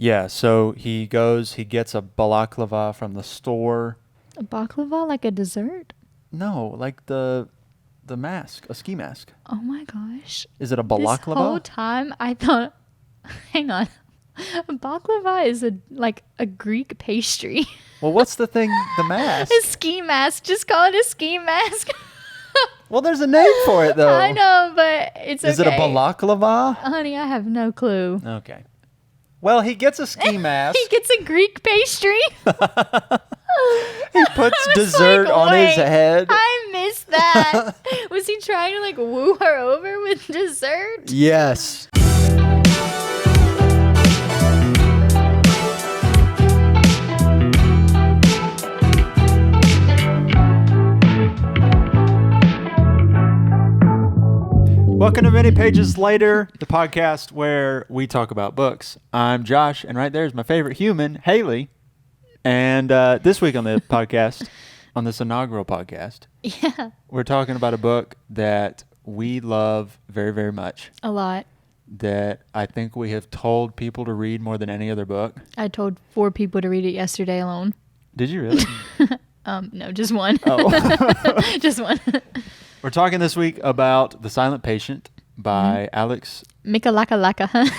Yeah, so he gets a balaclava from the store. A baklava, like a dessert? No, like the mask, a ski mask. Oh my gosh. Is it a This balaclava? whole time I thought, hang on, a baklava is like a Greek pastry. Well, what's the thing, the mask? A ski mask. Just call it a ski mask. Well, there's a name for it, though. I know, but it's okay. Is it a balaclava? Honey, I have no clue. Okay. Well, he gets a ski mask. He gets a Greek pastry. He puts dessert like, on his wait, head. I missed that. Was he trying to like woo her over with dessert? Yes. Welcome to Many Pages Later, the podcast where we talk about books. I'm Josh, and right there is my favorite human, Hailey. And this week on the podcast, on this inaugural podcast, we're talking about a book that we love very, very much. A lot. That I think we have told people to read more than any other book. I told 4 people to read it yesterday alone. Did you really? No, just one. Oh. Just one. We're talking this week about The Silent Patient by Alex Michaelides.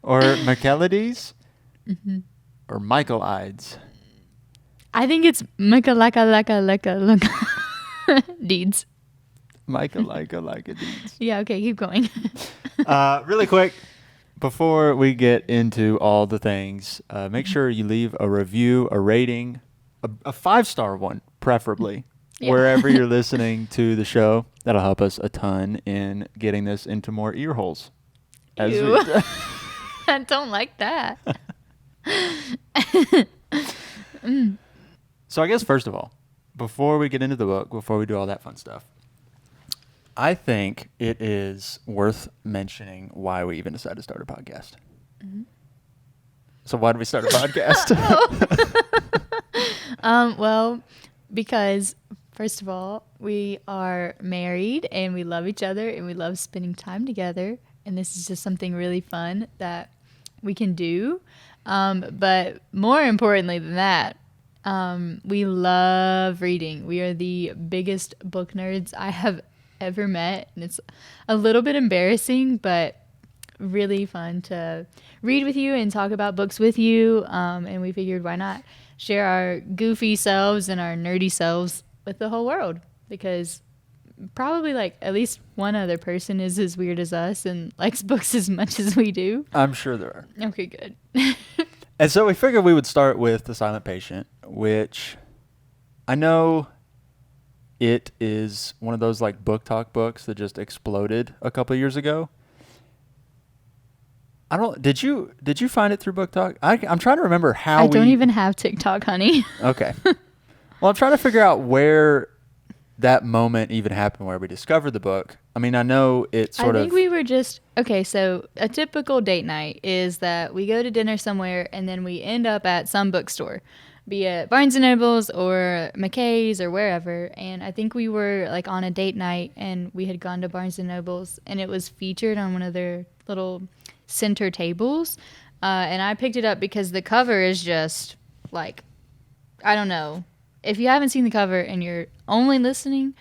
or Michaelides or Michael Ides. I think it's Deeds. Deeds. Yeah, okay, keep going. Really quick, before we get into all the things, make sure you leave a review, a rating, a 5-star one, preferably. Yeah. Wherever you're listening to the show. That'll help us a ton in getting this into more ear holes. Ew. I don't like that. So I guess first of all, before we get into the book, before we do all that fun stuff, I think it is worth mentioning why we even decided to start a podcast. Mm-hmm. So why did we start a podcast? Well, because first of all, we are married and we love each other and we love spending time together. And this is just something really fun that we can do. But more importantly than that, we love reading. We are the biggest book nerds I have ever met. And it's a little bit embarrassing, but really fun to read with you and talk about books with you. And we figured why not share our goofy selves and our nerdy selves with the whole world, because probably like at least one other person is as weird as us and likes books as much as we do. I'm sure there are. Okay, good. And so we figured we would start with The Silent Patient, which I know it is one of those like book talk books that just exploded a couple of years ago. Did you find it through Book Talk? I'm trying to remember how I don't even have TikTok, honey. Okay. Well, I'm trying to figure out where that moment even happened where we discovered the book. I mean, I know it sort of... I think we were just... Okay, so a typical date night is that we go to dinner somewhere and then we end up at some bookstore, be it Barnes & Noble's or McKay's or wherever. And I think we were like on a date night and we had gone to Barnes & Noble's and it was featured on one of their little center tables. And I picked it up because the cover is just like, I don't know. If you haven't seen the cover and you're only listening,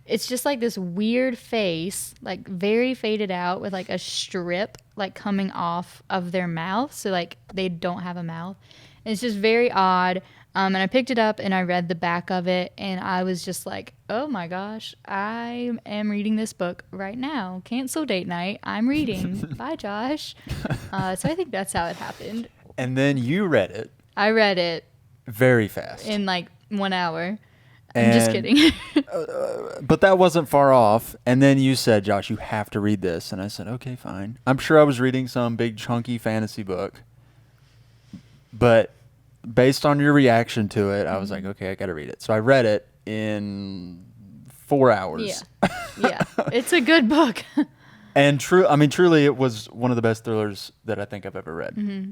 it's just like this weird face, like very faded out with like a strip like coming off of their mouth. So like they don't have a mouth. And it's just very odd. And I picked it up and I read the back of it and I was just like, oh my gosh, I am reading this book right now. Cancel date night. I'm reading. Bye, Josh. So I think that's how it happened. And then you read it. I read it. Very fast. In like 1 hour. I'm just kidding. But that wasn't far off. And then you said, Josh, you have to read this. And I said, okay, fine. I'm sure I was reading some big chunky fantasy book. But based on your reaction to it, I was like, okay, I got to read it. So I read it in 4 hours. Yeah. It's a good book. And truly, it was one of the best thrillers that I think I've ever read. Mm-hmm.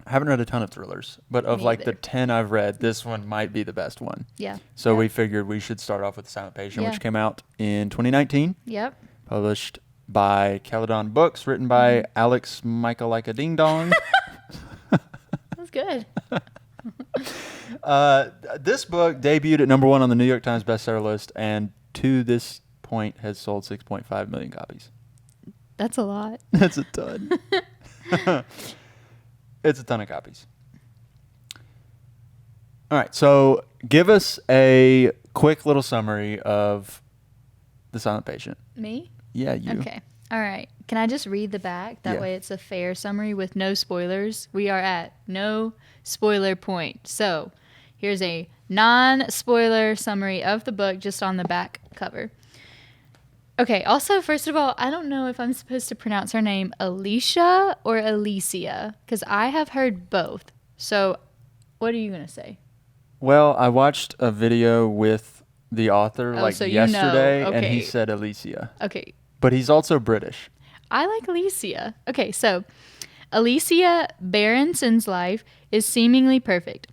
I haven't read a ton of thrillers, but of like the 10 I've read, this one might be the best one. Yeah. So we figured we should start off with The Silent Patient, which came out in 2019. Yep. Published by Caledon Books, written by Alex Michael like a Ding Dong. That's good. This book debuted at #1 on the New York Times bestseller list, and to this point has sold 6.5 million copies. That's a lot. That's a ton. It's a ton of copies. All right, so give us a quick little summary of The Silent Patient. Me? Yeah, you. Okay. All right. Can I just read the back? That way it's a fair summary with no spoilers. We are at no spoiler point. So here's a non-spoiler summary of the book just on the back cover. Okay. Also, first of all, I don't know if I'm supposed to pronounce her name Alicia or Alicia because I have heard both. So what are you going to say? Well, I watched a video with the author so yesterday, you know. and he Okay. said Alicia. Okay. But he's also British. I like Alicia. Okay, so Alicia Berenson's life is seemingly perfect.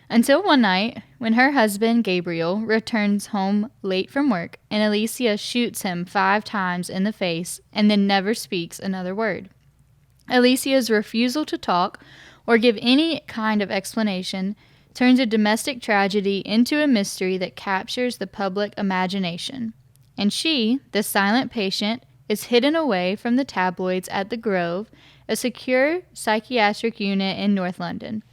Until one night, when her husband, Gabriel, returns home late from work, and Alicia shoots him 5 times in the face and then never speaks another word. Alicia's refusal to talk or give any kind of explanation turns a domestic tragedy into a mystery that captures the public imagination. And she, the silent patient, is hidden away from the tabloids at the Grove, a secure psychiatric unit in North London.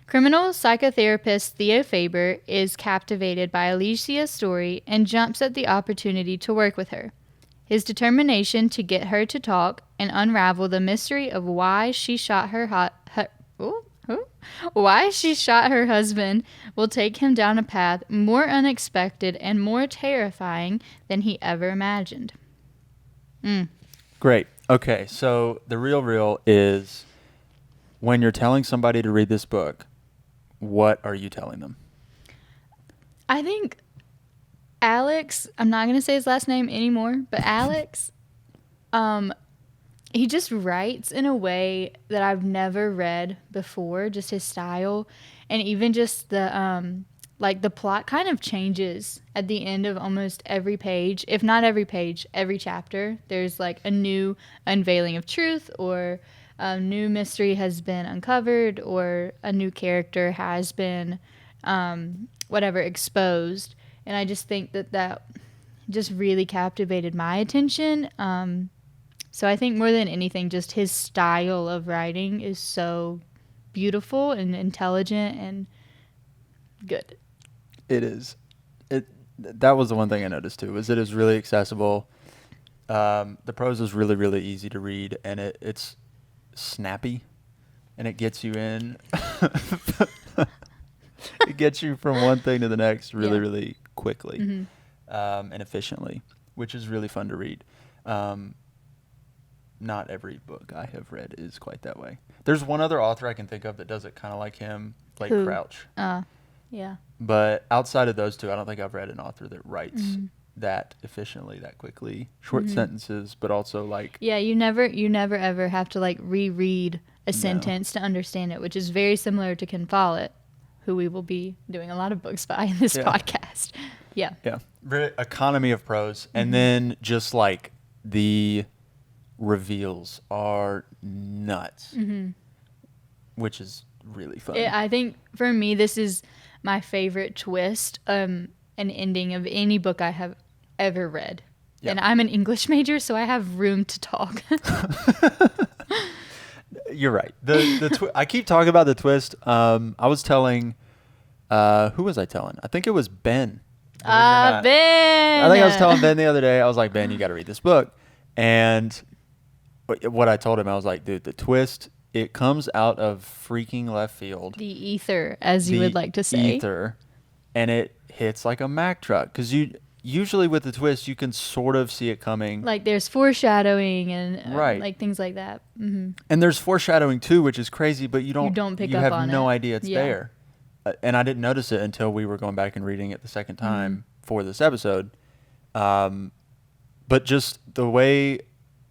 Criminal psychotherapist Theo Faber is captivated by Alicia's story and jumps at the opportunity to work with her. His determination to get her to talk and unravel the mystery of why she shot her husband will take him down a path more unexpected and more terrifying than he ever imagined. Great. Okay, so the real is when you're telling somebody to read this book, what are you telling them? I think Alex, I'm not going to say his last name anymore, but Alex, he just writes in a way that I've never read before, just his style. And even just the plot kind of changes at the end of almost every page. If not every page, every chapter. There's like a new unveiling of truth, or a new mystery has been uncovered, or a new character has been, exposed. And I just think that just really captivated my attention. So I think more than anything, just his style of writing is so beautiful and intelligent and good. It is. That was the one thing I noticed too, was it is really accessible. The prose is really, really easy to read, and it's snappy, and it gets you in. It gets you from one thing to the next really, really quickly, and efficiently, which is really fun to read. Not every book I have read is quite that way. There's one other author I can think of that does it kind of like him, like Who? Crouch. Yeah. But outside of those two, I don't think I've read an author that writes that efficiently, that quickly. Short sentences, but also like... Yeah, you never ever have to like reread a sentence to understand it, which is very similar to Ken Follett, who we will be doing a lot of books by in this podcast. Yeah. Yeah. Very economy of prose. And then just like the reveals are nuts, which is really fun. I think for me, this is my favorite twist, an ending of any book I have ever read. Yep. And I'm an English major, so I have room to talk. You're right. I keep talking about the twist. I was telling, who was I telling? I think it was Ben. Ben. I think I was telling Ben the other day. I was like, Ben, you got to read this book. And what I told him, I was like, dude, the twist, it comes out of freaking left field. The ether, as you would like to say. Ether. And it hits like a Mack truck. Because usually with the twist, you can sort of see it coming. Like there's foreshadowing and like things like that. Mm-hmm. And there's foreshadowing too, which is crazy, but you don't pick up on it. You have no idea it's there. And I didn't notice it until we were going back and reading it the second time for this episode. But just the way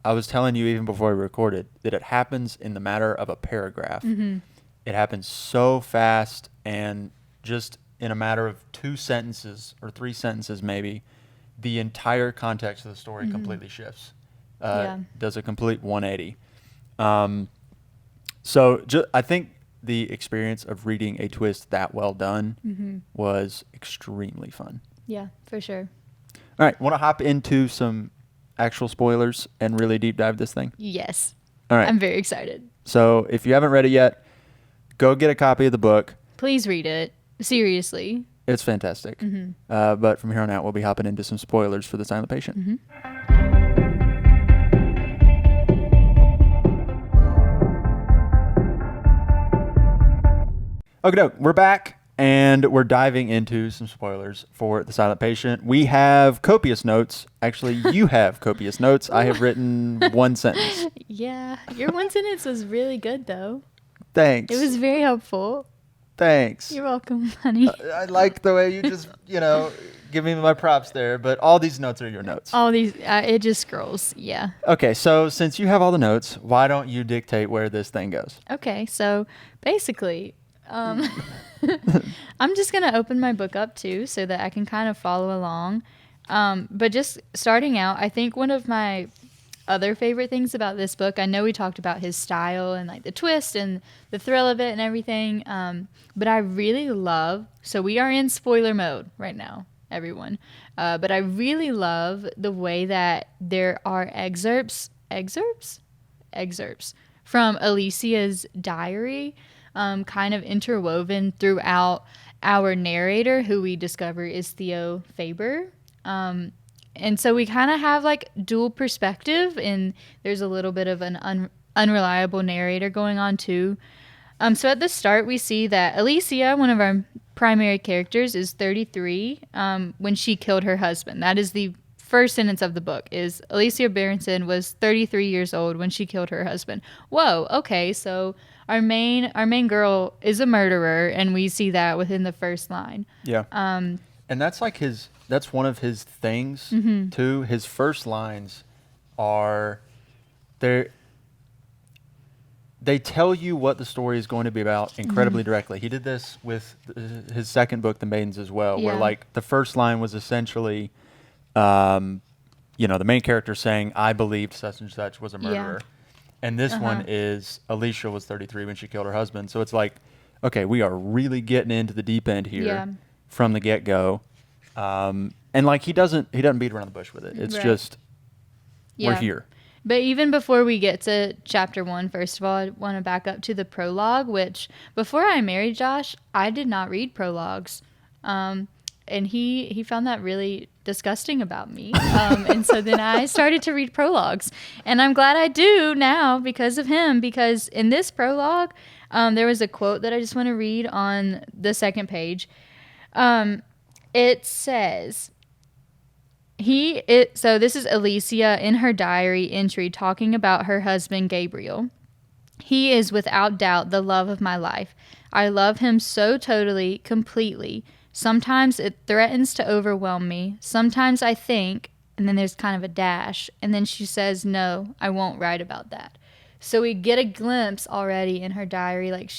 I was telling you even before we recorded, that it happens in the matter of a paragraph. It happens so fast, and just in a matter of 2 sentences or 3 sentences maybe, the entire context of the story completely shifts. does a complete 180. So I think the experience of reading a twist that well done was extremely fun. Yeah, for sure. All right, want to hop into some actual spoilers and really deep dive this thing? Yes. All right. I'm very excited. So if you haven't read it yet, go get a copy of the book. Please read it. Seriously. It's fantastic. But from here on out, we'll be hopping into some spoilers for The Silent Patient. Okay, we're back, and we're diving into some spoilers for The Silent Patient. We have copious notes. Actually, you have copious notes. I have written one sentence. Yeah, your one sentence was really good, though. Thanks. It was very helpful. Thanks. You're welcome, honey. I like the way you just, give me my props there, but all these notes are your notes. All these, it just scrolls, yeah. Okay, so since you have all the notes, why don't you dictate where this thing goes? Okay, so basically, I'm just going to open my book up too so that I can kind of follow along. But just starting out, I think one of my other favorite things about this book, I know we talked about his style and like the twist and the thrill of it and everything, but I really love, so we are in spoiler mode right now, everyone, but I really love the way that there are excerpts from Alicia's diary, kind of interwoven throughout our narrator, who we discover is Theo Faber. And so we kind of have like dual perspective, and there's a little bit of an unreliable narrator going on too. So at the start, we see that Alicia, one of our primary characters, is 33 when she killed her husband. That is the first sentence of the book, is Alicia Berenson was 33 years old when she killed her husband. Whoa, okay, so our main girl is a murderer, and we see that within the first line. Yeah. And that's like that's one of his things too. His first lines are they tell you what the story is going to be about incredibly directly. He did this with his second book, The Maidens, as well, where like the first line was essentially, the main character saying, "I believed such and such was a murderer." And this one is Alicia was 33 when she killed her husband. So it's like, okay, we are really getting into the deep end here from the get-go. And like he doesn't beat around the bush with it. It's just we're here. But even before we get to chapter 1, first of all, I want to back up to the prologue, which before I married Josh, I did not read prologues. And he found that really disgusting about me. And so then I started to read prologues. And I'm glad I do now because of him, because in this prologue, there was a quote that I just want to read on the second page. It says, so this is Alicia in her diary entry talking about her husband, Gabriel. "He is without doubt the love of my life. I love him so totally, completely. Sometimes it threatens to overwhelm me. Sometimes I think," and then there's kind of a dash, and then she says, "No, I won't write about that." So we get a glimpse already in her diary. Like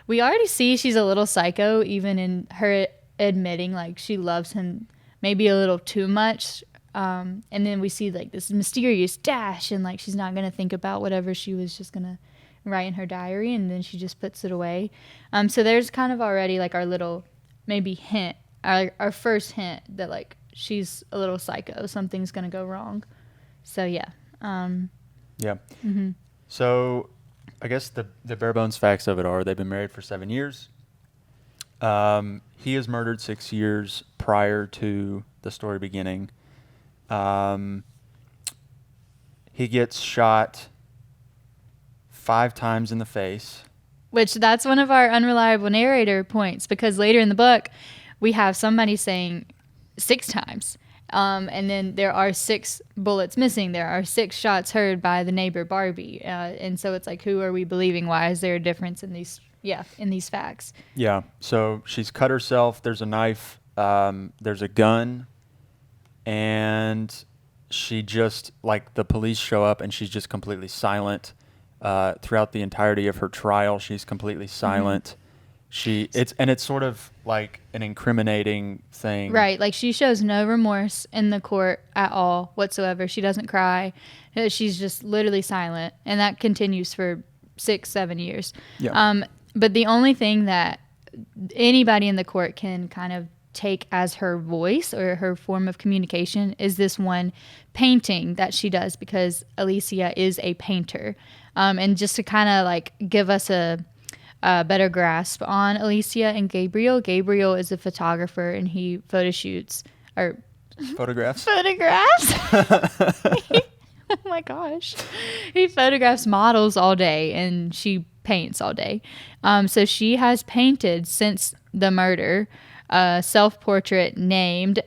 we already see she's a little psycho, even in her admitting like she loves him maybe a little too much. And then we see like this mysterious dash, and like she's not going to think about whatever she was just going to write in her diary, and then she just puts it away. So there's kind of already like our little maybe hint, our first hint that like she's a little psycho, something's going to go wrong. So yeah. So I guess the bare bones facts of it are they've been married for 7 years. He is murdered 6 years prior to the story beginning. He gets shot 5 times in the face. Which that's one of our unreliable narrator points, because later in the book we have somebody saying 6 times. And then there are 6 bullets missing. There are 6 shots heard by the neighbor Barbie. And so it's like, who are we believing? Why is there a difference in these facts? Yeah. So she's cut herself. There's a knife. There's a gun. And she just, like, the police show up and she's just completely silent. Throughout the entirety of her trial, she's completely silent. It's sort of like an incriminating thing. Right. Like she shows no remorse in the court at all whatsoever. She doesn't cry. She's just literally silent. And that continues for 6-7 years. Yeah. But the only thing that anybody in the court can kind of take as her voice or her form of communication is this one painting that she does, because Alicia is a painter. And just to kind of like give us a better grasp on Alicia and Gabriel. Gabriel is a photographer and he Photographs. Oh my gosh. He photographs models all day and she paints all day. So she has painted since the murder a self-portrait named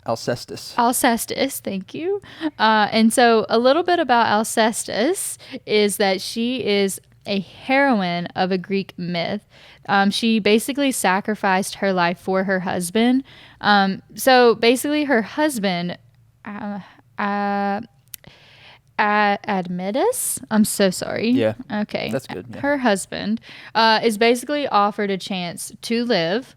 Alcestis, thank you. And so a little bit about Alcestis is that she is a heroine of a Greek myth. She basically sacrificed her life for her husband. So basically her husband, Admetus, I'm so sorry. Yeah. Okay. That's good. Yeah. Her husband is basically offered a chance to live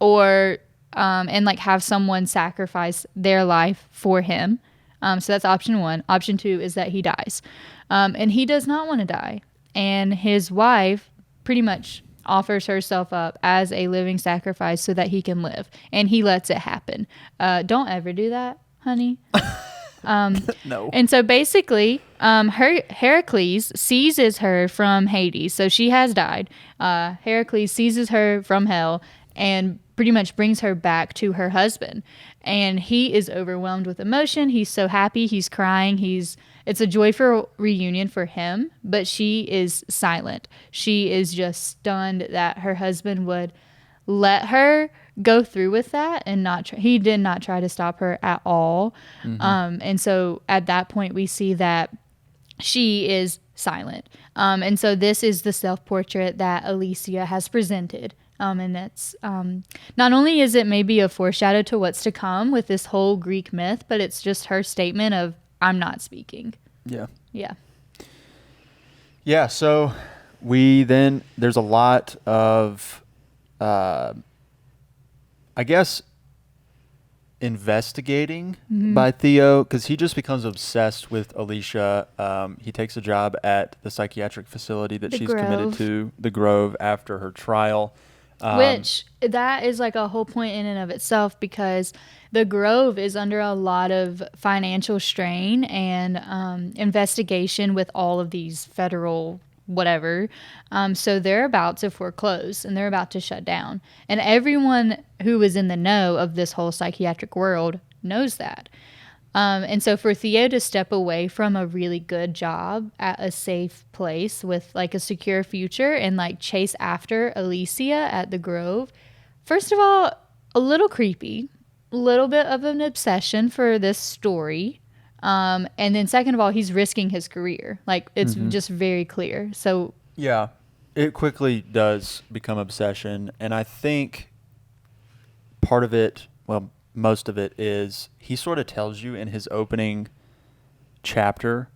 or and like have someone sacrifice their life for him. So that's option 1. Option 2 is that he dies. And he does not want to die. And his wife pretty much offers herself up as a living sacrifice so that he can live. And he lets it happen. Don't ever do that, honey. No. And so basically, Heracles seizes her from Hades. So she has died. Heracles seizes her from hell and pretty much brings her back to her husband. And he is overwhelmed with emotion. He's so happy. He's crying. It's a joyful reunion for him, but she is silent. She is just stunned that her husband would let her go through with that and he did not try to stop her at all. Mm-hmm. And so at that point we see that she is silent. And so this is the self-portrait that Alicia has presented. And that's not only is it maybe a foreshadow to what's to come with this whole Greek myth, but it's just her statement of, I'm not speaking. Yeah. Yeah. Yeah. So there's a lot of, I guess, investigating by Theo, because he just becomes obsessed with Alicia. He takes a job at the psychiatric facility that she's committed to, the Grove, after her trial. Which that is like a whole point in and of itself, because the Grove is under a lot of financial strain and investigation with all of these federal whatever. So they're about to foreclose and they're about to shut down. And everyone who is in the know of this whole psychiatric world knows that. And so for Theo to step away from a really good job at a safe place with like a secure future and like chase after Alicia at the Grove, first of all, a little creepy, a little bit of an obsession for this story. And then second of all, he's risking his career. Like it's just very clear. So yeah, it quickly does become obsession. And I think part of it, well, most of it is he sort of tells you in his opening chapter.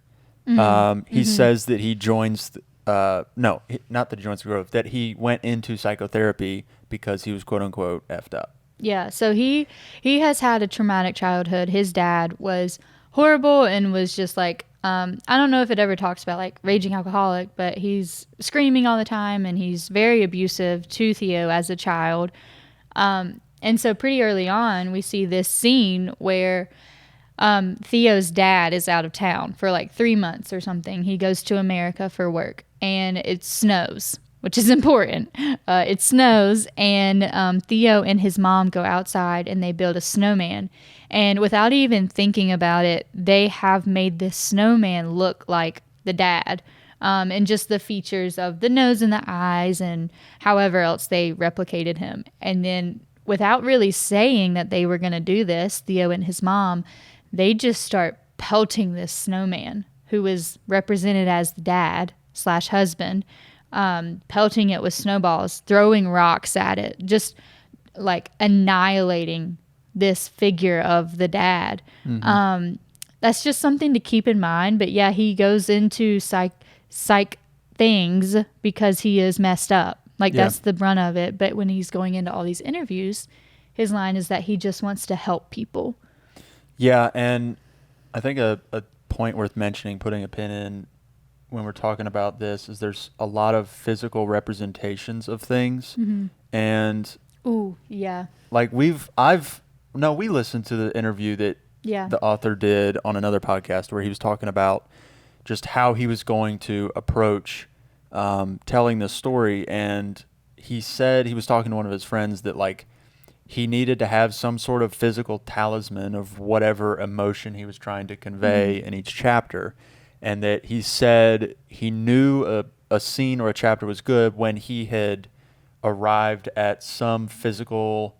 He says that he joins, not that he joins the Grove, that he went into psychotherapy because he was quote unquote effed up. Yeah. So he has had a traumatic childhood. His dad was horrible and was just like, I don't know if it ever talks about like raging alcoholic, but he's screaming all the time and he's very abusive to Theo as a child. And so pretty early on, we see this scene where Theo's dad is out of town for like 3 months or something. He goes to America for work and it snows, which is important. It snows and Theo and his mom go outside and they build a snowman. And without even thinking about it, they have made this snowman look like the dad. And just the features of the nose and the eyes and however else they replicated him. And then without really saying that they were going to do this, Theo and his mom, they just start pelting this snowman, who is represented as the dad / husband, pelting it with snowballs, throwing rocks at it, just like annihilating this figure of the dad. That's just something to keep in mind. But yeah, he goes into psych things because he is messed up. Like, Yeah. that's the brunt of it. But when he's going into all these interviews, his line is that he just wants to help people. Yeah, and I think a point worth mentioning, putting a pin in when we're talking about this, is there's a lot of physical representations of things. Mm-hmm. And Ooh, yeah. like we listened to the interview that Yeah. the author did on another podcast where he was talking about just how he was going to approach telling this story. And he said he was talking to one of his friends that like he needed to have some sort of physical talisman of whatever emotion he was trying to convey in each chapter. And that he said he knew a scene or a chapter was good when he had arrived at some physical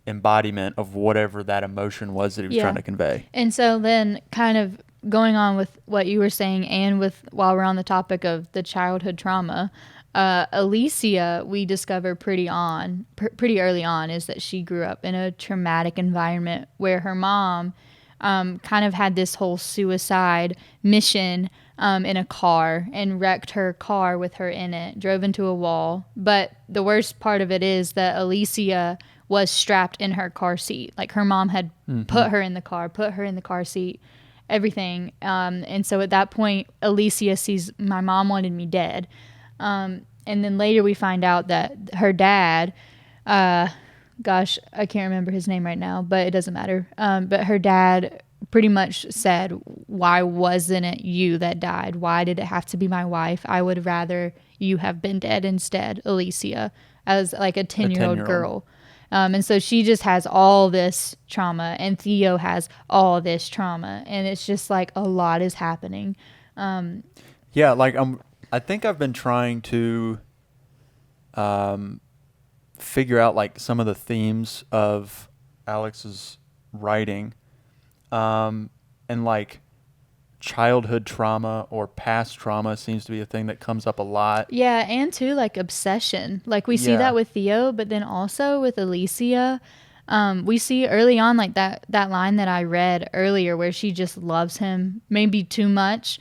embodiment of whatever that emotion was that he was trying to convey. And so then kind of going on with what you were saying and with while we're on the topic of the childhood trauma, Alicia, we discover pretty early on is that she grew up in a traumatic environment where her mom kind of had this whole suicide mission in a car and wrecked her car with her in it, drove into a wall. But the worst part of it is that Alicia was strapped in her car seat. Like her mom had put her in the car seat, everything. And so at that point, Alicia sees my mom wanted me dead. And then later we find out that her dad, gosh, I can't remember his name right now, but it doesn't matter. But her dad pretty much said, why wasn't it you that died? Why did it have to be my wife? I would rather you have been dead instead, Alicia, as like a 10-year-old girl. And so she just has all this trauma, and Theo has all this trauma, and it's just like a lot is happening. Yeah, like I think I've been trying to figure out like some of the themes of Alex's writing, and like childhood trauma or past trauma seems to be a thing that comes up a lot. Yeah, and too like obsession. Like we see that with Theo, but then also with Alicia. We see early on like that line that I read earlier where she just loves him maybe too much.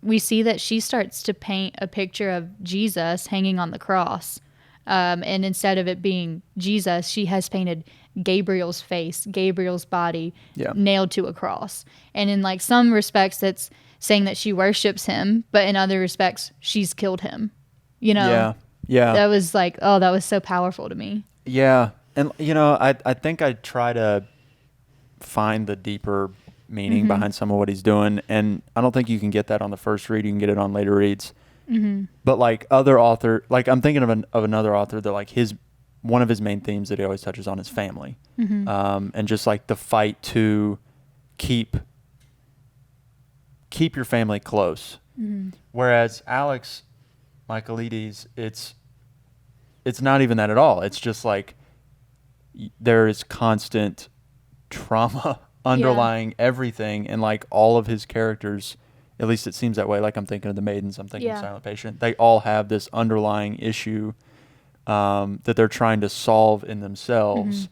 We see that she starts to paint a picture of Jesus hanging on the cross. And instead of it being Jesus, she has painted Gabriel's face, Gabriel's body nailed to a cross. And in like some respects, that's saying that she worships him, but in other respects, she's killed him. You know? Yeah. That was like, oh, that was so powerful to me. Yeah. And, you know, I think I try to find the deeper meaning behind some of what he's doing. And I don't think you can get that on the first read. You can get it on later reads. But like other author, like I'm thinking of another author that like one of his main themes that he always touches on is family. And just like the fight to keep your family close. Whereas Alex Michaelides, it's not even that at all. It's just like there is constant trauma underlying everything, and like all of his characters, at least it seems that way. Like I'm thinking of the Maidens, I'm thinking of Silent Patient. They all have this underlying issue that they're trying to solve in themselves,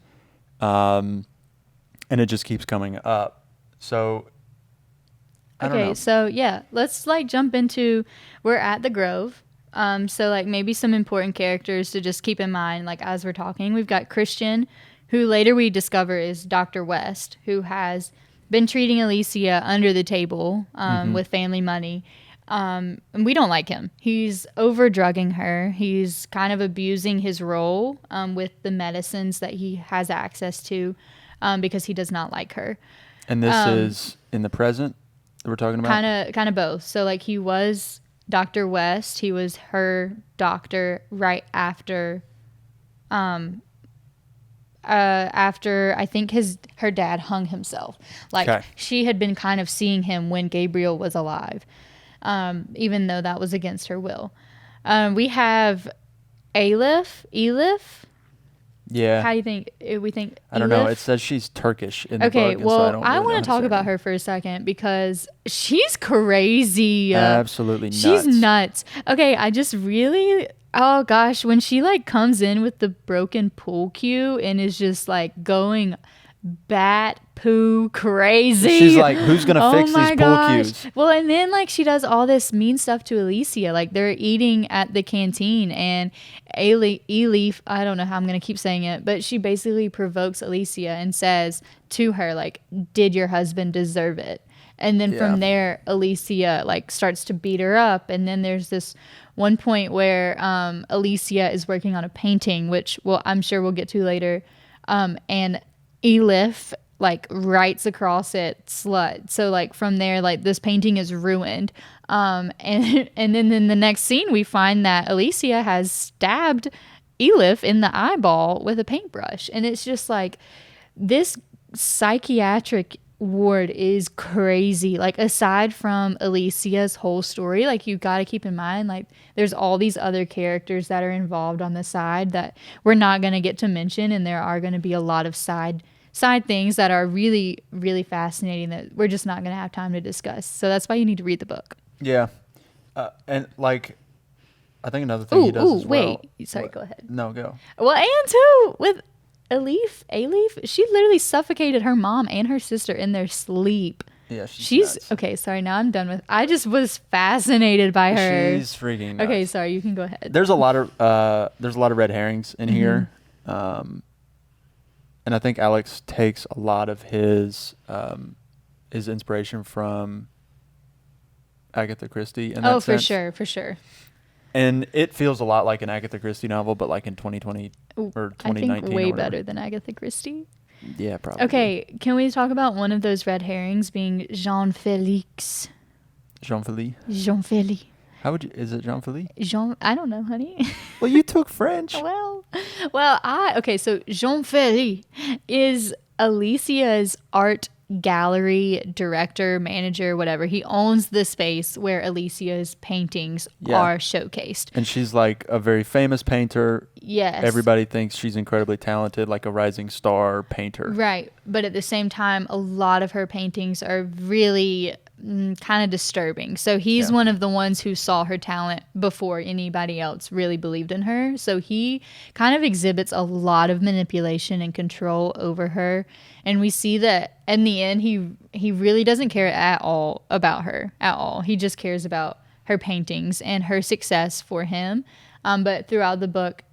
and it just keeps coming up. So I don't know. So yeah, let's like jump into, we're at the Grove. So like maybe some important characters to just keep in mind, like as we're talking, we've got Christian, who later we discover is Dr. West, who has been treating Alicia under the table with family money. And we don't like him. He's over drugging her. He's kind of abusing his role with the medicines that he has access to because he does not like her. And this is in the present that we're talking about? Kind of both. So like he was Dr. West. He was her doctor right after I think her dad hung himself. Like she had been kind of seeing him when Gabriel was alive, even though that was against her will. We have Elif. Yeah. How do you think? We think I don't know. It says she's Turkish in the book. Okay, well, so I want to talk about her for a second because she's crazy. Absolutely nuts. She's nuts. Okay, oh gosh, when she like comes in with the broken pool cue and is just like going bat poo crazy. She's like, who's gonna fix these pool gosh. cues? Well, and then like she does all this mean stuff to Alicia. Like they're eating at the canteen, and Elif, I don't know how I'm gonna keep saying it, but she basically provokes Alicia and says to her like, "Did your husband deserve it?" And then from there, Alicia like starts to beat her up. And then there's this one point where Alicia is working on a painting, which I'm sure we'll get to later. And Elif like writes across it "slut." So like from there, like this painting is ruined. And then in the next scene, we find that Alicia has stabbed Elif in the eyeball with a paintbrush. And it's just like this psychiatric ward is crazy. Like aside from Alicia's whole story, like you got to keep in mind like there's all these other characters that are involved on the side that we're not going to get to mention, and there are going to be a lot of side things that are really, really fascinating that we're just not going to have time to discuss. So that's why you need to read the book. Yeah. And like I think another thing he does as well. Wait, sorry, go ahead. No, go. Well, and too with Alif, she literally suffocated her mom and her sister in their sleep. Yeah, she's nuts. okay. Sorry, now I'm done with. I just was fascinated by her. She's freaking nuts. Okay, sorry, you can go ahead. There's a lot of red herrings in here, and I think Alex takes a lot of his inspiration from Agatha Christie. In that sense. For sure. And it feels a lot like an Agatha Christie novel, but like in 2020 or 2019. I think way better than Agatha Christie. Yeah, probably. Okay, can we talk about one of those red herrings being Jean-Félix? Jean-Philippe. Jean-Philippe. How would you? Is it Jean-Philippe? I don't know, honey. Well, you took French. So Jean-Philippe is Alicia's art gallery director, manager, whatever. He owns the space where Alicia's paintings are showcased. And she's like a very famous painter. Yes. Everybody thinks she's incredibly talented, like a rising star painter. Right. But at the same time, a lot of her paintings are really kind of disturbing. So he's one of the ones who saw her talent before anybody else really believed in her. So he kind of exhibits a lot of manipulation and control over her. And we see that in the end, he really doesn't care at all about her at all. He just cares about her paintings and her success for him. But throughout the book,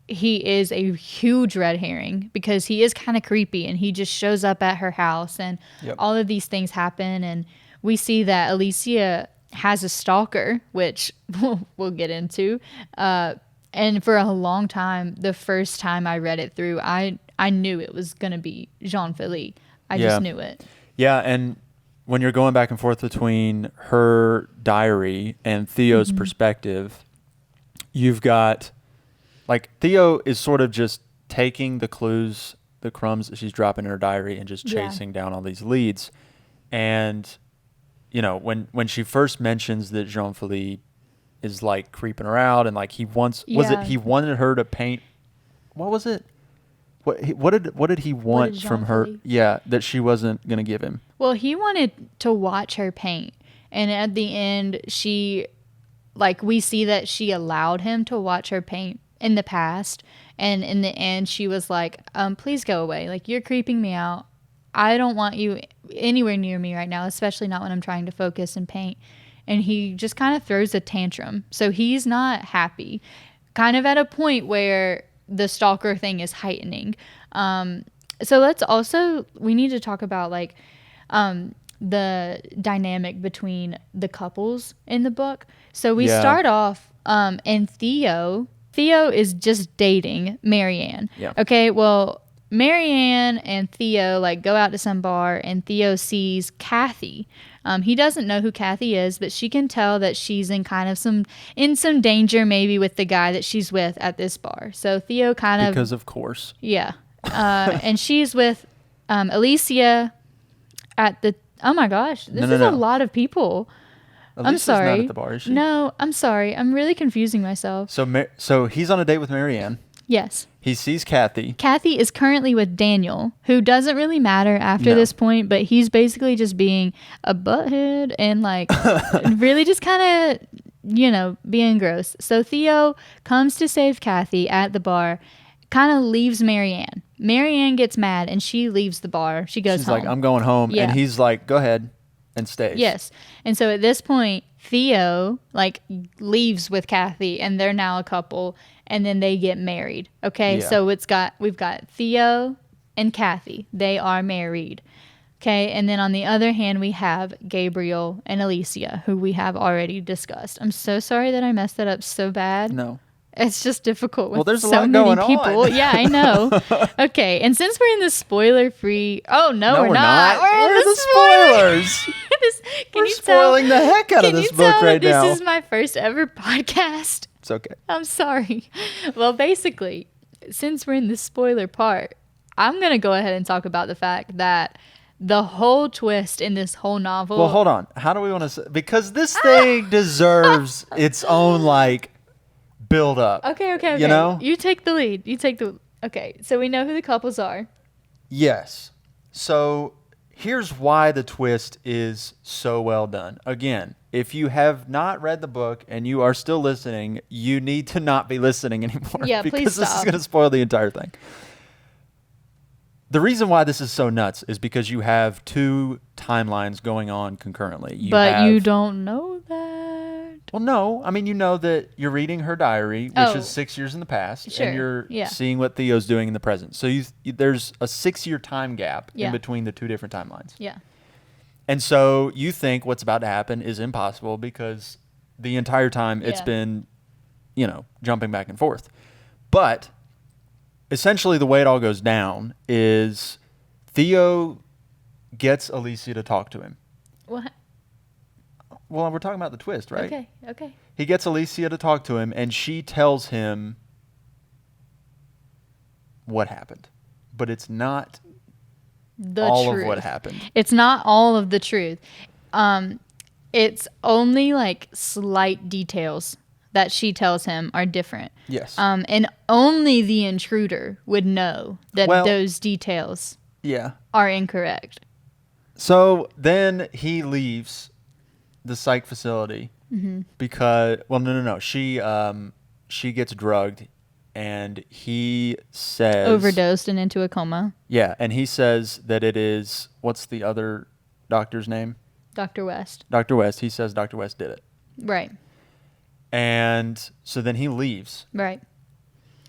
he is a huge red herring because he is kind of creepy and he just shows up at her house and all of these things happen. And we see that Alicia has a stalker, which we'll get into. And for a long time, the first time I read it through, I knew it was going to be Jean-Philippe. I just knew it. Yeah, and when you're going back and forth between her diary and Theo's perspective, you've got, like, Theo is sort of just taking the clues, the crumbs that she's dropping in her diary and just chasing down all these leads. And, you know, when she first mentions that Jean-Philippe is, like, creeping her out and, like, he wanted her to paint, what was it? What did he want from her? Yeah, that she wasn't going to give him. Well, he wanted to watch her paint. And at the end, we see that she allowed him to watch her paint in the past. And in the end, she was like, please go away. Like, you're creeping me out. I don't want you anywhere near me right now, especially not when I'm trying to focus and paint. And he just kind of throws a tantrum. So he's not happy. Kind of at a point where the stalker thing is heightening. So we need to talk about like the dynamic between the couples in the book. So we start off and Theo is just dating Marianne. Yeah. Okay, well, Marianne and Theo like go out to some bar and Theo sees Kathy. He doesn't know who Kathy is, but she can tell that she's in some danger maybe with the guy that she's with at this bar. So Theo because of course. Yeah. And she's with Alicia at the, oh my gosh, this is a lot of people. I'm sorry. Not at the bar, is she? No, I'm sorry. I'm really confusing myself. So he's on a date with Marianne. Yes. He sees Kathy. Kathy is currently with Daniel, who doesn't really matter after this point, but he's basically just being a butthead and like really just kind of, being gross. So Theo comes to save Kathy at the bar, kind of leaves Marianne. Marianne gets mad and she leaves the bar. She goes She's home. like, I'm going home. Yeah. And he's like, go ahead, and stays. Yes. And so at this point, Theo like leaves with Kathy and they're now a couple and then they get married. Okay. Yeah. So we've got Theo and Kathy. They are married. Okay. And then on the other hand, we have Gabriel and Alicia, who we have already discussed. I'm so sorry that I messed that up so bad. No. It's just difficult with There's a so lot many going people. on. Yeah, I know. Okay, and since we're in the spoiler-free, we're not. We're in the spoilers. We're spoiling the heck out of this book right now. This is my first ever podcast. It's okay. I'm sorry. Well, basically, since we're in the spoiler part, I'm gonna go ahead and talk about the fact that the whole twist in this whole novel. Well, hold on. How do we want to? Because this thing deserves its own build up. Okay. You know? You take the lead. Okay, so we know who the couples are. Yes. So here's why the twist is so well done. Again, if you have not read the book and you are still listening, you need to not be listening anymore. Yeah, please because this is stop. going to spoil the entire thing. The reason why this is so nuts is because you have two timelines going on concurrently. You don't know that. Well, no. I mean, you know that you're reading her diary, which is 6 years in the past, Sure. and you're Yeah. seeing what Theo's doing in the present. So there's a 6-year time gap Yeah. in between the two different timelines. Yeah. And so you think what's about to happen is impossible because the entire time it's Yeah. been, jumping back and forth. But essentially the way it all goes down is Theo gets Alicia to talk to him. What? Well, we're talking about the twist, right? Okay. He gets Alicia to talk to him, and she tells him what happened. But it's not all of what happened. It's not all of the truth. It's only slight details that she tells him are different. Yes. And only the intruder would know that those details are incorrect. So then he leaves the psych facility because no. She gets drugged and he says Overdosed and into a coma. Yeah, and he says that it is what's the other doctor's name? Dr. West. Dr. West. He says Dr. West did it. Right. And so then he leaves. Right.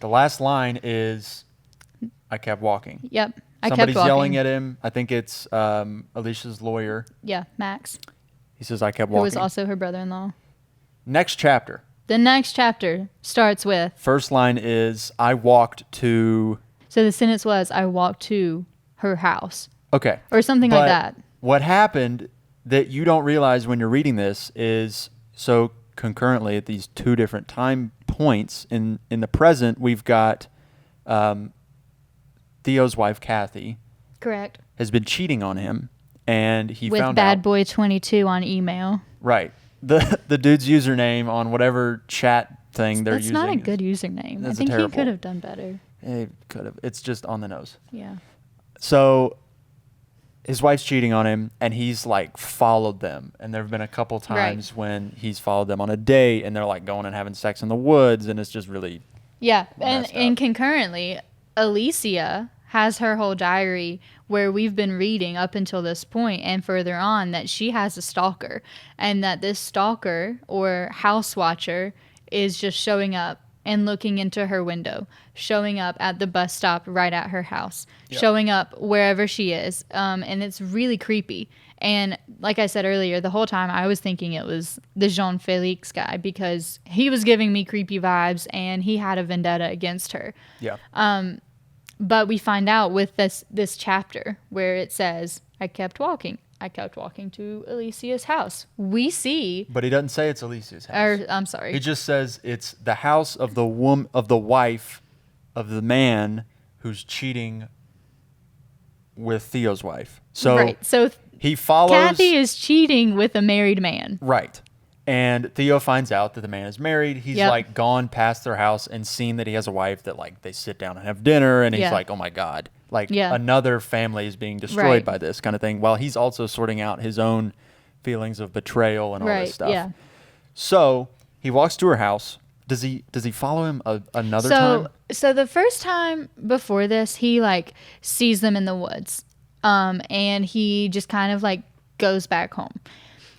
The last line is I kept walking. Yep. Somebody's yelling at him. I think it's Alicia's lawyer. Yeah, Max. He says, I kept walking. Who was also her brother-in-law. Next chapter. The next chapter starts with... First line is, I walked to... So the sentence was, I walked to her house. Okay. Or something like that. What happened that you don't realize when you're reading this is, so concurrently at these two different time points, in the present, we've got Theo's wife, Kathy. Correct. Has been cheating on him. And he with found Bad out, Boy 22 on email. Right. The dude's username on whatever chat thing they're using. That's not a good username. I think he could have done better. He could have. It's just on the nose. Yeah. So his wife's cheating on him, and he's followed them. And there have been a couple times when he's followed them on a date, and they're going and having sex in the woods, and it's just really and concurrently, Alicia has her whole diary where we've been reading up until this point and further on that she has a stalker, and that this stalker or house watcher is just showing up and looking into her window, showing up at the bus stop right at her house, showing up wherever she is. And it's really creepy. And like I said earlier, the whole time I was thinking it was the Jean-Felix guy because he was giving me creepy vibes and he had a vendetta against her. Yeah. But we find out with this chapter where it says, I kept walking to Alicia's house. We see... But he doesn't say it's Alicia's house. I'm sorry. He just says it's the house of the wife of the man who's cheating with Theo's wife. So, right. So he follows... Kathy is cheating with a married man. Right. And Theo finds out that the man is married. He's gone past their house and seen that he has a wife that they sit down and have dinner. And he's like, oh my God, another family is being destroyed by this kind of thing. While he's also sorting out his own feelings of betrayal and all this stuff. Yeah. So he walks to her house Does he follow him another So time? so the first time before this, he like sees them in the woods, and he just kind of like goes back home.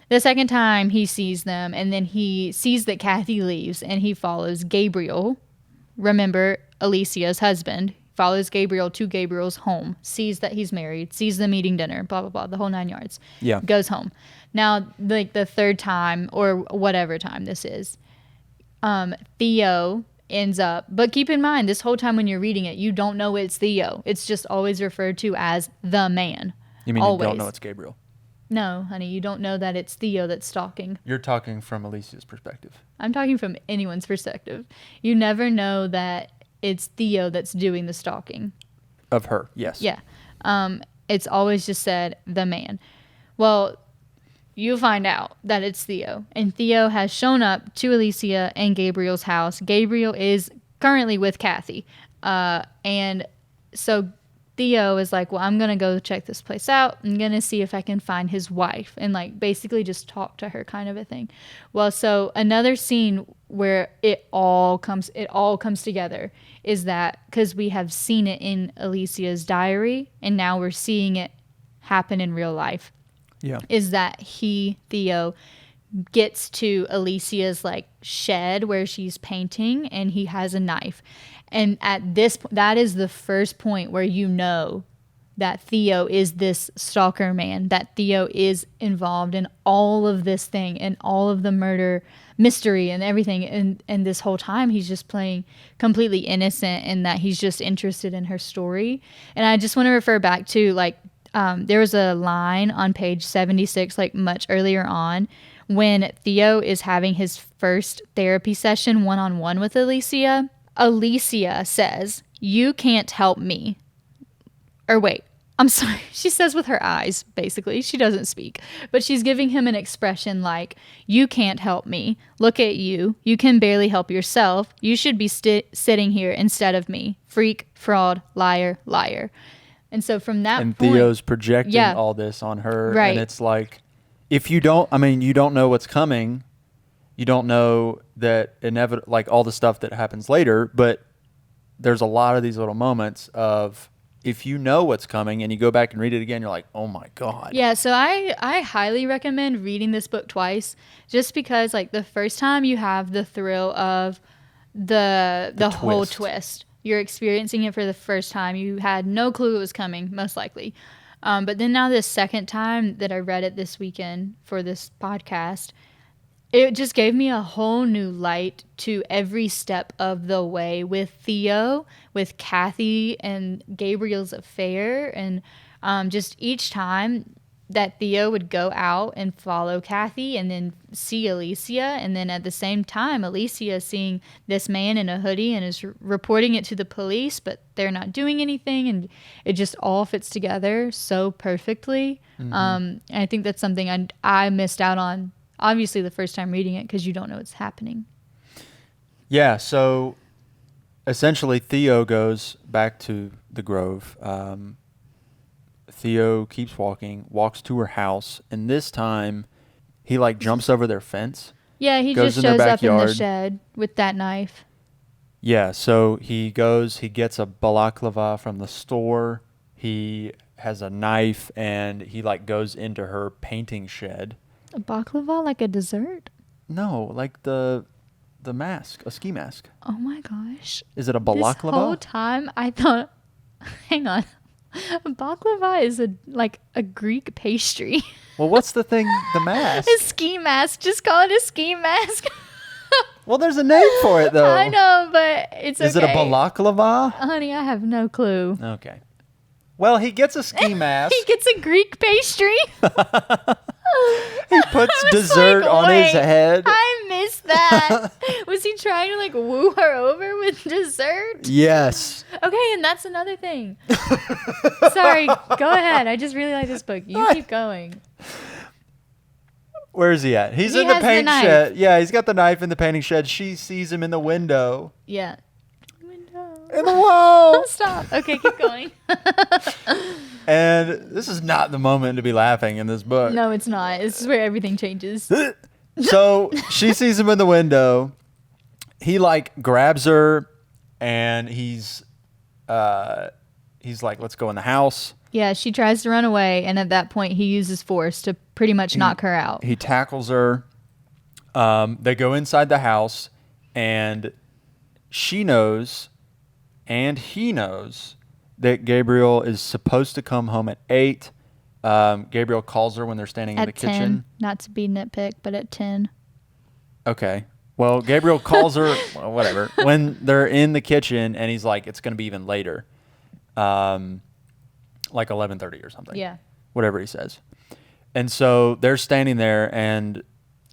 The second time he sees them, and then he sees that Kathy leaves, and he follows Gabriel. Remember, Alicia's husband follows Gabriel to Gabriel's home, sees that he's married, sees them eating dinner, blah, blah, blah, the whole 9 yards. Yeah. Goes home. Now, like the third time or whatever time this is, Theo ends up, but keep in mind, this whole time when you're reading it, you don't know it's Theo. It's just always referred to as the man. You mean always. you don't know it's Gabriel? No, honey, you don't know that it's Theo that's stalking. You're talking from Alicia's perspective. I'm talking from anyone's perspective. You never know that it's Theo that's doing the stalking. Of her, yes. Yeah. It's always just said the man. Well, you find out that it's Theo. And Theo has shown up to Alicia and Gabriel's house. Gabriel is currently with Kathy. And so Theo is like, well, I'm going to go check this place out. I'm going to see if I can find his wife and like basically just talk to her kind of a thing. Well, so another scene where it all comes together is that because we have seen it in Alicia's diary and now we're seeing it happen in real life. Yeah. Is that Theo gets to Alicia's like shed where she's painting and he has a knife. And at this that is the first point where you know that Theo is this stalker man, that Theo is involved in all of this thing and all of the murder mystery and everything. And this whole time he's just playing completely innocent and that he's just interested in her story. And I just want to refer back to like there was a line on page 76, like much earlier on, when Theo is having his first therapy session one-on-one with Alicia. Alicia says, "You can't help me." Or wait, I'm sorry. She says with her eyes, basically. She doesn't speak. But she's giving him an expression like, "You can't help me. Look at you. You can barely help yourself. You should be sitting here instead of me. Freak, fraud, liar, liar." And so from that and point... Theo's projecting all this on her. Right. And it's like, if you don't, you don't know what's coming. You don't know that like all the stuff that happens later, but there's a lot of these little moments of if you know what's coming and you go back and read it again, you're like, oh my God. Yeah, so I highly recommend reading this book twice just because like the first time you have the thrill of the whole twist. You're experiencing it for the first time. You had no clue it was coming, most likely. But then now this second time that I read it this weekend for this podcast, it just gave me a whole new light to every step of the way with Theo, with Kathy and Gabriel's affair. And just each time that Theo would go out and follow Kathy and then see Alicia. And then at the same time, Alicia seeing this man in a hoodie and is reporting it to the police, but they're not doing anything. And it just all fits together so perfectly. Mm-hmm. And I think that's something I missed out on. Obviously, the first time reading it because you don't know what's happening. Yeah, so essentially Theo goes back to the Grove. Theo keeps walks to her house, and this time he like jumps over their fence. Yeah, he just shows up in the shed with that knife. Yeah, so he gets a balaclava from the store. He has a knife, and he like goes into her painting shed. A baklava, like a dessert? No, like the mask, a ski mask. Oh my gosh. Is it a balaclava? This whole time I thought, hang on, a baklava is a Greek pastry. Well, what's the thing, the mask? A ski mask. Just call it a ski mask. Well, there's a name for it, though. I know, but it's okay. Is it a balaclava? Honey, I have no clue. Okay. Well, he gets a ski mask. He gets a Greek pastry. He puts dessert on his head. I missed that. Was he trying to like woo her over with dessert? Yes. Okay, and that's another thing. Sorry, go ahead. I just really like this book. You keep going. Where is he at? He's in the paint shed. Yeah, he's got the knife in the painting shed. She sees him in the window. Yeah. In the wall. Stop. Okay, keep going. And this is not the moment to be laughing in this book. No, it's not. This is where everything changes. So she sees him in the window, he like grabs her and he's like, let's go in the house. Yeah, she tries to run away, and at that point, he uses force to pretty much knock her out. He tackles her. They go inside the house, and she knows, and he knows, that Gabriel is supposed to come home at 8. Gabriel calls her when they're standing in the 10, kitchen. not to be nitpick, but at 10. Okay. Well, Gabriel calls her, well, whatever, when they're in the kitchen, and he's like, it's going to be even later. Like 11:30 or something. Yeah. Whatever he says. And so they're standing there, and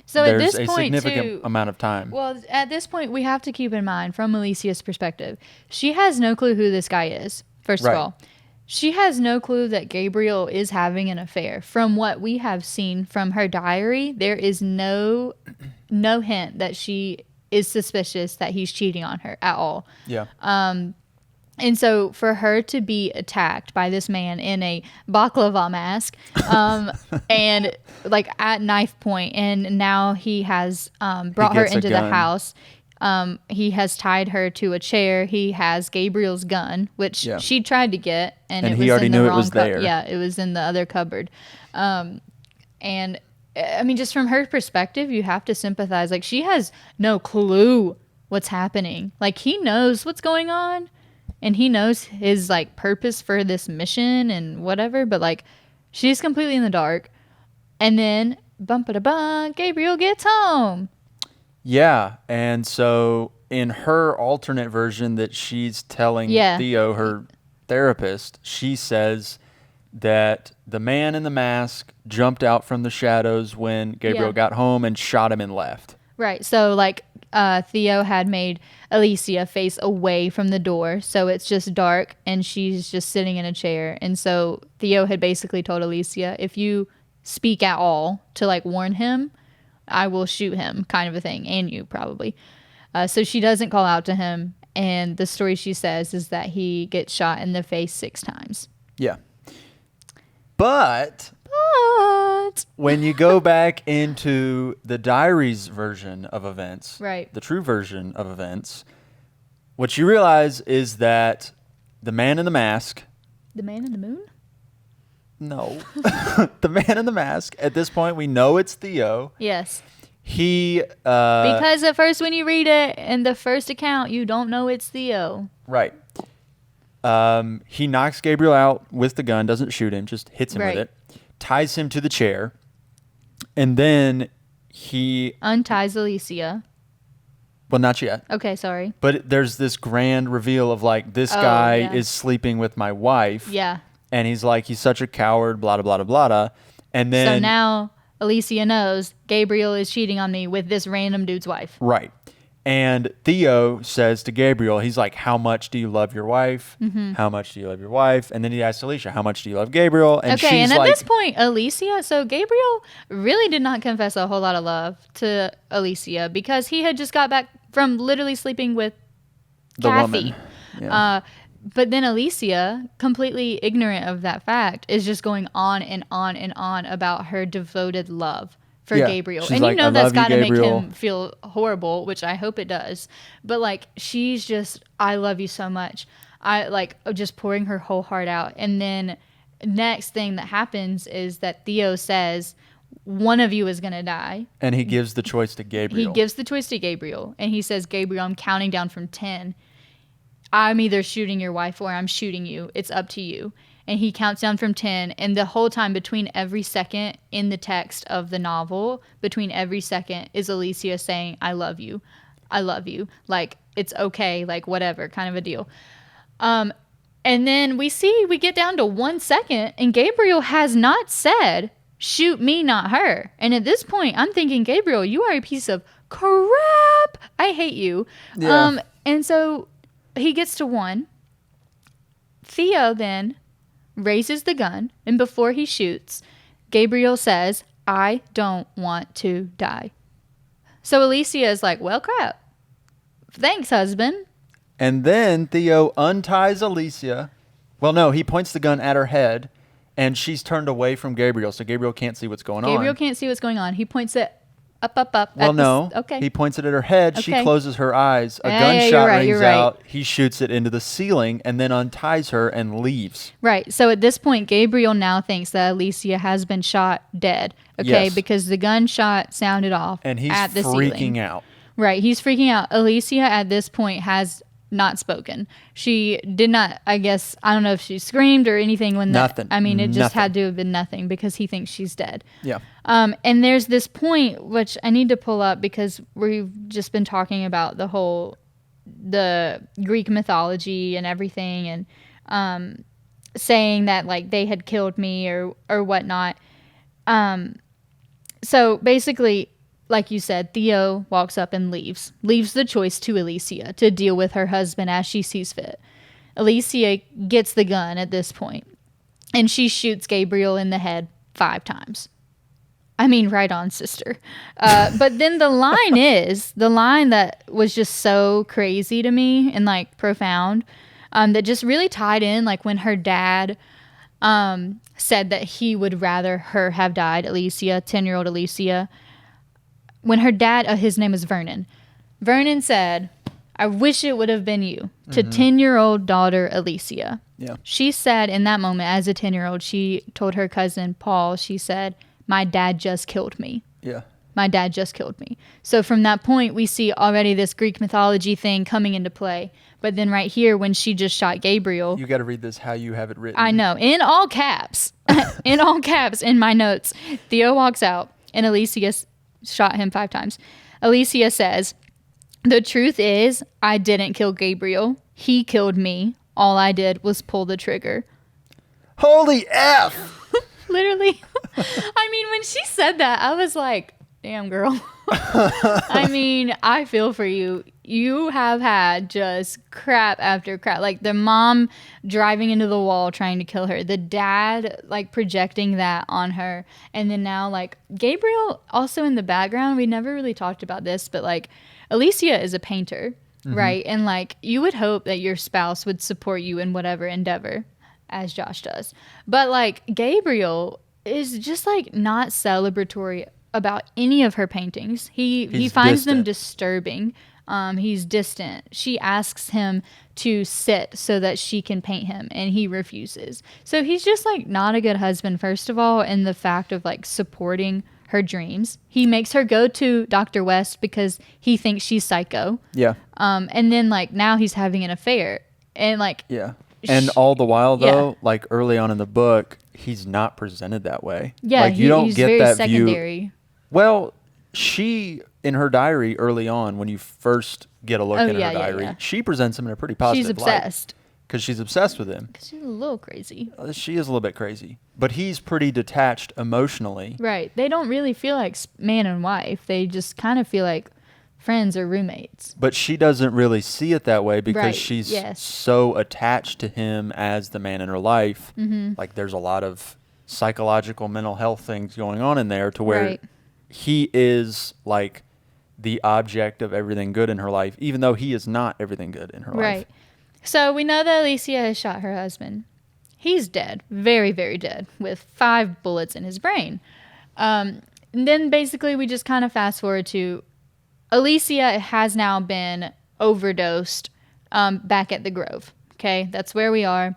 so there's at this a point significant amount of time. Well, at this point, we have to keep in mind, from Alicia's perspective, she has no clue who this guy is, first Right. of all. She has no clue that Gabriel is having an affair. From what we have seen from her diary, there is no hint that she is suspicious that he's cheating on her at all. Yeah. And so for her to be attacked by this man in a baklava mask, and like at knife point, and now he has brought her gets a into the gun. house. He has tied her to a chair. He has Gabriel's gun, which Yeah. she tried to get, and And it he was already in the knew it wrong was there. Yeah, it was in the other cupboard. And I mean, just from her perspective, you have to sympathize. Like, she has no clue what's happening. Like, he knows what's going on, and he knows his like purpose for this mission and whatever, but like, she's completely in the dark. And then bump-a-da-bum, Gabriel gets home. Yeah, and so in her alternate version that she's telling Yeah. Theo, her therapist, she says that the man in the mask jumped out from the shadows when Gabriel Yeah. got home and shot him and left. Right. So like Theo had made Alicia face away from the door, so it's just dark and she's just sitting in a chair. And so Theo had basically told Alicia, if you speak at all to like warn him, I will shoot him, kind of a thing, and you probably. So she doesn't call out to him, and the story she says is that he gets shot in the face 6 times. Yeah. But But when you go back into the diary's version of events, Right. the true version of events, what you realize is that the man in the mask, the man in the moon? no, the man in the mask, at this point we know it's Theo. Yes. He, Because at first when you read it in the first account, you don't know it's Theo. right. He knocks Gabriel out with the gun, doesn't shoot him, just hits him Right. with it, ties him to the chair, and then he, Unties Alicia. well, not yet. Okay, sorry. But there's this grand reveal of like, this Oh, guy yeah. is sleeping with my wife. Yeah. And he's like, he's such a coward, blah, blah, blah, blah, blah. And then, So now Alicia knows Gabriel is cheating on me with this random dude's wife. right. And Theo says to Gabriel, he's like, how much do you love your wife? Mm-hmm. How much do you love your wife? And then he asks Alicia, how much do you love Gabriel? And Okay, she's and at like, this point, Alicia, so Gabriel really did not confess a whole lot of love to Alicia because he had just got back from literally sleeping with the Kathy. woman. Yeah. But then Alicia, completely ignorant of that fact, is just going on and on and on about her devoted love for Yeah. Gabriel. She's And like, you "I know that's love you, got to make Gabriel." him feel horrible, which I hope it does. But like, she's just, I love you so much. I like just pouring her whole heart out. And then next thing that happens is that Theo says, one of you is going to die. And he gives the choice to He Gabriel. gives the choice to Gabriel, and he says, Gabriel, I'm counting down from 10. I'm either shooting your wife or I'm shooting you. It's up to you. And he counts down from 10, and the whole time, between every second in the text of the novel, between every second is Alicia saying, I love you. I love you. Like, it's okay, like, whatever, kind of a deal. And then we get down to 1 second, and Gabriel has not said, shoot me, not her. And at this point, I'm thinking, Gabriel, you are a piece of crap. I hate you. Yeah. And so he gets to 1. Theo then raises the gun, and before he shoots, Gabriel says, I don't want to die. So Alicia is like, well, crap. Thanks, husband. And then Theo unties Alicia. Well, no, he points the gun at her head, and she's turned away from Gabriel, so Gabriel can't see what's going on. Gabriel can't see what's going on. He points it Up. Well, no. Okay. He points it at her head. She Okay. closes her eyes. A Yeah, gunshot you're right, rings you're right. out. He shoots it into the ceiling and then unties her and leaves. Right. So at this point, Gabriel now thinks that Alicia has been shot dead. Okay. Yes. Because the gunshot sounded off And he's at the freaking ceiling. out. Right. He's freaking out. Alicia at this point has not spoken. She did not, I guess, I don't know if she screamed or anything when Nothing. I mean, it just Nothing. had to have been nothing because he thinks she's dead. Yeah. And there's this point, which I need to pull up because we've just been talking about the Greek mythology and everything and saying that like they had killed me or whatnot. So basically, like you said, Theo walks up and leaves the choice to Alicia to deal with her husband as she sees fit. Alicia gets the gun at this point, and she shoots Gabriel in the head 5 times. I mean, right on, sister. But then the line that was just so crazy to me and like profound, that just really tied in, like when her dad said that he would rather her have died, Alicia, 10-year-old Alicia. When her dad, his name was Vernon. Vernon said, I wish it would have been you, to 10-year-old daughter Alicia. Yeah. She said in that moment, as a 10-year-old, she told her cousin Paul, she said, my dad just killed me. Yeah. My dad just killed me. So from that point, we see already this Greek mythology thing coming into play. But then right here, when she just shot Gabriel. You got to read this how you have it written. I know. In all caps. In all caps in my notes. Theo walks out and Alicia shot him 5 times. Alicia says, the truth is, I didn't kill Gabriel. He killed me. All I did was pull the trigger. Holy F! Literally. I mean, when she said that, I was like, damn, girl. I mean, I feel for you. You have had just crap after crap. Like the mom driving into the wall trying to kill her. The dad like projecting that on her. And then now like Gabriel also in the background. We never really talked about this, but like Alicia is a painter, right? And like you would hope that your spouse would support you in whatever endeavor, as Josh does. But like Gabriel is just like not celebratory about any of her paintings. He finds them disturbing. He's distant. She asks him to sit so that she can paint him, and he refuses. So he's just like not a good husband, first of all, in the fact of like supporting her dreams. He makes her go to Dr. West because he thinks she's psycho. Yeah. And then like now he's having an affair. And like Yeah. And all the while though, Yeah. like early on in the book, he's not presented that way. yeah, like you don't he's get very that secondary. view. Well, she in her diary early on, when you first get a look at her diary, she presents him in a pretty positive She's obsessed. because she's obsessed with him. She's a little crazy. She is a little bit crazy, but he's pretty detached emotionally. Right. They don't really feel like man and wife. They just kind of feel like friends or roommates. But she doesn't really see it that way because Right, she's yes. so attached to him as the man in her life. Like there's a lot of psychological mental health things going on in there to where Right. he is like the object of everything good in her life, even though he is not everything good in her Right. life. So we know that Alicia has shot her husband. He's dead. Very, very dead with 5 bullets in his brain. And then basically we just kind of fast forward to Alicia has now been overdosed back at the Grove. Okay, that's where we are.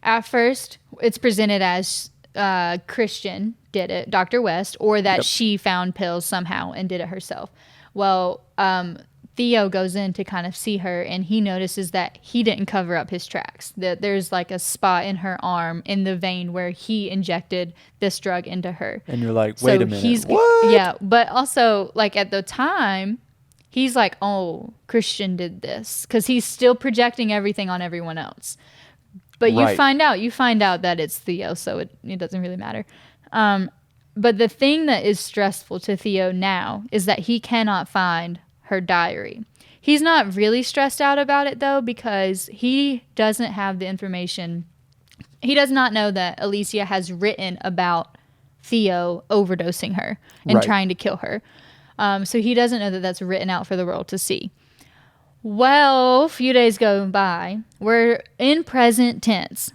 At first, it's presented as Christian did it, Dr. West, or that she found pills somehow and did it herself. Well, Theo goes in to kind of see her, and he notices that he didn't cover up his tracks. That there's like a spot in her arm in the vein where he injected this drug into her. And you're like, wait a minute. What? Yeah, but also like at the time, he's like, oh, Christian did this because he's still projecting everything on everyone else. But you find out that it's Theo, so it doesn't really matter. But the thing that is stressful to Theo now is that he cannot find her diary. He's not really stressed out about it though, because he doesn't have the information. He does not know that Alicia has written about Theo overdosing her and trying to kill her. So he doesn't know that that's written out for the world to see. Well, a few days go by. We're in present tense.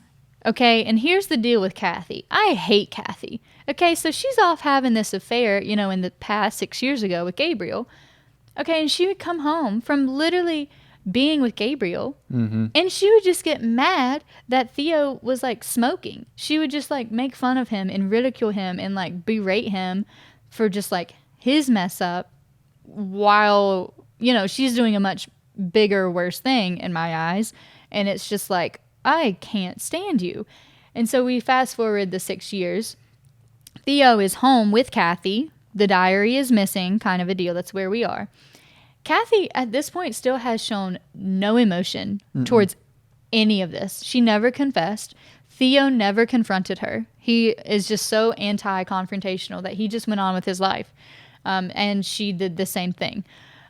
Okay, and here's the deal with Kathy. I hate Kathy. Okay, so she's off having this affair, in the past 6 years ago with Gabriel. Okay, and she would come home from literally being with Gabriel, and she would just get mad that Theo was like smoking. She would just like make fun of him and ridicule him and like berate him for just like his mess up while, she's doing a much bigger, worse thing in my eyes. And it's just like, I can't stand you. And so we fast forward the 6 years. Theo is home with Kathy. The diary is missing, kind of a deal. That's where we are. Kathy, at this point, still has shown no emotion towards any of this. She never confessed. Theo never confronted her. He is just so anti-confrontational that he just went on with his life. And she did the same thing.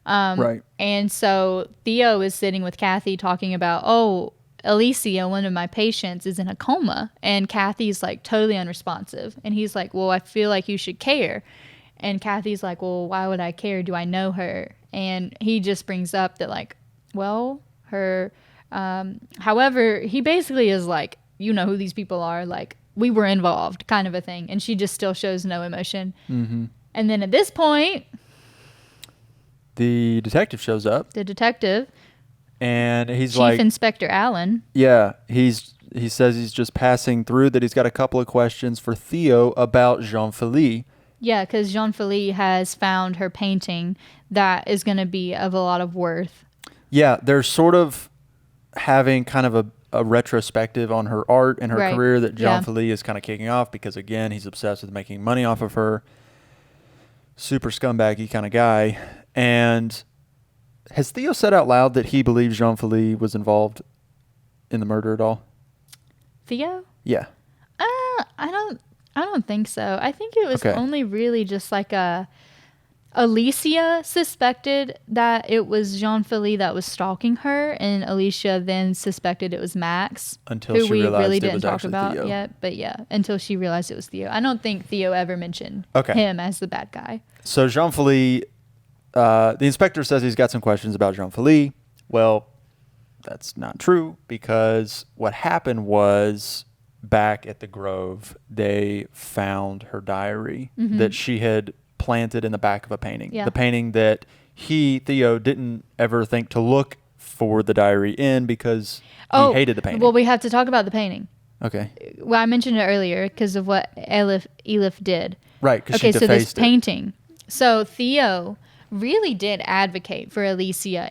Right. And so Theo is sitting with Kathy talking about, Alicia, one of my patients, is in a coma. And Kathy's like totally unresponsive. And he's like, well, I feel like you should care. And Kathy's like, well, why would I care? Do I know her? And he just brings up that like, well, her, however, he basically is like, you know who these people are. Like, we were involved kind of a thing. And she just still shows no emotion. Mm-hmm. And then at this point, the detective shows up. The detective. And he's Chief like... Inspector Allen. Yeah, he says he's just passing through, that he's got a couple of questions for Theo about Jean-Philippe. Yeah, because Jean-Philippe has found her painting that is going to be of a lot of worth. Yeah, they're sort of having kind of a retrospective on her art and her career that Jean-Philippe is kind of kicking off because, again, he's obsessed with making money off of her. Super scumbaggy kind of guy. And has Theo said out loud that he believes Jean-Philippe was involved in the murder at all? Theo? Yeah. I don't think so. I think it was only really just like Alicia suspected that it was Jean-Philippe that was stalking her, and Alicia then suspected it was Max, until who she we realized really it didn't was talk actually about Theo. yet. But yeah, until she realized it was Theo. I don't think Theo ever mentioned him as the bad guy. So Jean-Philippe, the inspector says he's got some questions about Jean-Philippe. Well, that's not true, because what happened was, back at the Grove, they found her diary that she had planted in the back of a painting. Yeah. The painting that Theo, didn't ever think to look for the diary in because he hated the painting. Well, we have to talk about the painting. Okay. Well, I mentioned it earlier because of what Elif did. Right, because she defaced so this painting. So Theo really did advocate for Alicia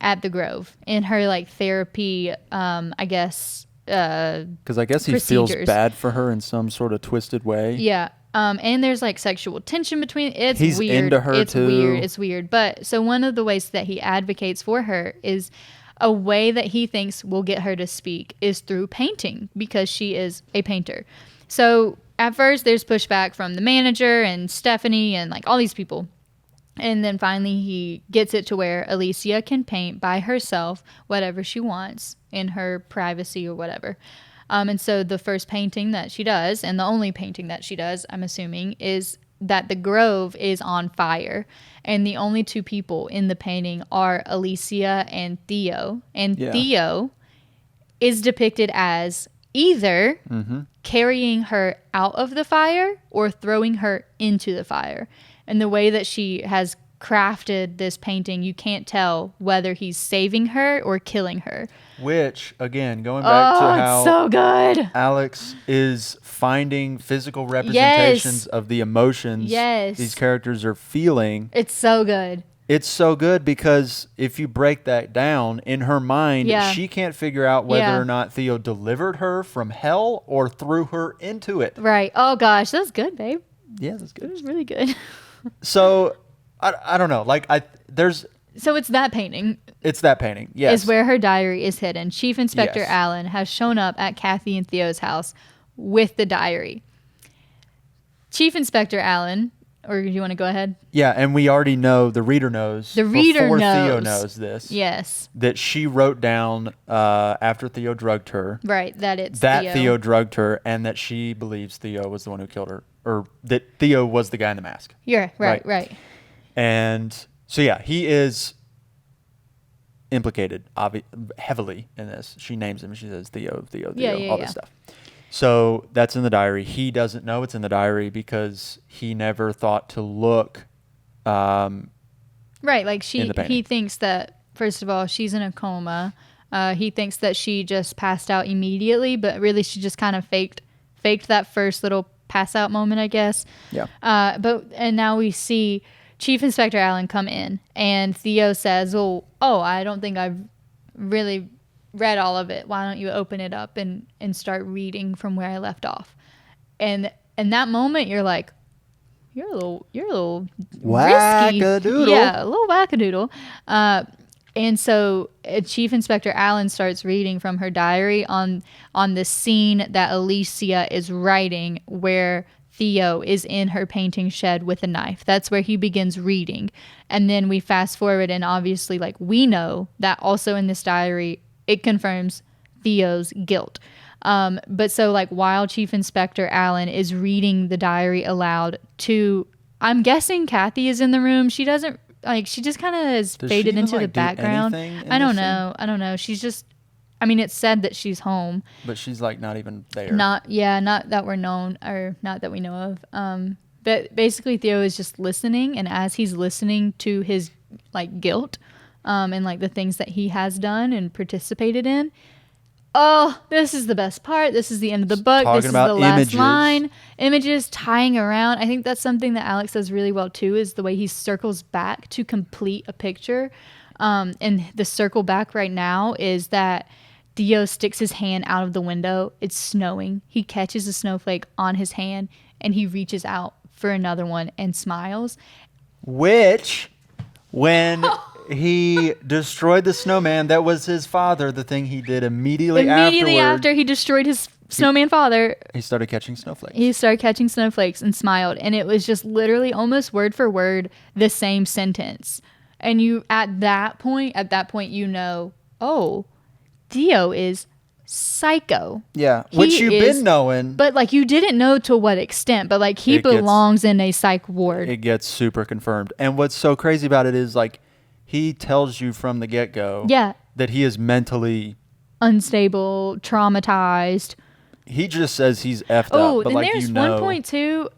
at the Grove in her like therapy, I guess. Because I guess he feels bad for her in some sort of twisted way. Yeah. And there's like sexual tension between. He's weird. Into her it's too. Weird. It's weird. But so one of the ways that he advocates for her is a way that he thinks will get her to speak is through painting, because she is a painter. So at first there's pushback from the manager and Stephanie and like all these people. And then finally he gets it to where Alicia can paint by herself whatever she wants in her privacy or whatever. And so the first painting that she does, and the only painting that she does, I'm assuming, is that the Grove is on fire. And the only two people in the painting are Alicia and Theo. And Theo is depicted as either carrying her out of the fire or throwing her into the fire. And the way that she has crafted this painting, you can't tell whether he's saving her or killing her. Which, again, going back to how so good. Alex is finding physical representations of the emotions these characters are feeling. It's so good. It's so good because if you break that down, in her mind, she can't figure out whether or not Theo delivered her from hell or threw her into it. Right. Oh, gosh. That's good, babe. Yeah, that's good. It was really good. So, I don't know. So it's that painting. It's that painting, yes. Is where her diary is hidden. Chief Inspector Allen has shown up at Kathy and Theo's house with the diary. Chief Inspector Allen, or do you want to go ahead? Yeah, and we already know, the reader knows. Before Theo knows this. Yes. That she wrote down after Theo drugged her. Right, that Theo drugged her, and that she believes Theo was the one who killed her. Or that Theo was the guy in the mask. Yeah, right. And so, yeah, he is implicated heavily in this. She names him. She says Theo, Theo, Yeah, Theo, yeah, all yeah. this stuff. So that's in the diary. He doesn't know it's in the diary because he never thought to look. Right, like In the painting. he thinks that, first of all, she's in a coma. He thinks that she just passed out immediately, but really she just kind of faked that first little pass out moment, I guess. Yeah. And now we see Chief Inspector Allen come in, and Theo says, "Oh, I don't think I've really read all of it. Why don't you open it up and start reading from where I left off?" And in that moment, you're like, you're a little risky. Wackadoodle. Yeah, a little wackadoodle. And so Chief Inspector Allen starts reading from her diary on the scene that Alicia is writing, where Theo is in her painting shed with a knife. That's where he begins reading. And then we fast forward, and obviously, like, we know that also in this diary, it confirms Theo's guilt. But so, like, while Chief Inspector Allen is reading the diary aloud to, I'm guessing Kathy is in the room. She doesn't, like, she just kind of is Does faded she even, into like, the do background. anything in I don't this know. I don't know. She's just, I mean, it's said that she's home. But she's like not even there. Not that we're known, or not that we know of. But basically Theo is just listening, and as he's listening to his, like, guilt, and, like, the things that he has done and participated in. Oh, this is the best part. This is the end of the book. Talking This is about the last images. line. Images tying around. I think that's something that Alex does really well too, is the way he circles back to complete a picture. And the circle back right now is that Theo sticks his hand out of the window. It's snowing. He catches a snowflake on his hand, and he reaches out for another one and smiles. Which, when he destroyed the snowman, that was his father. The thing he did immediately After he destroyed his snowman father, he started catching snowflakes. he started catching snowflakes and smiled. And it was just literally almost word for word the same sentence. And you, at that point, you know, oh, Theo is psycho. Yeah, He which you've is- been knowing. But, like, you didn't know to what extent, but, like, he It gets- belongs in a psych ward. It gets super confirmed. And what's so crazy about it is, like, he tells you from the get-go Yeah. that he is mentally... Unstable, traumatized. He just says he's effed Oh, up, but, and like, there's you know... one point too.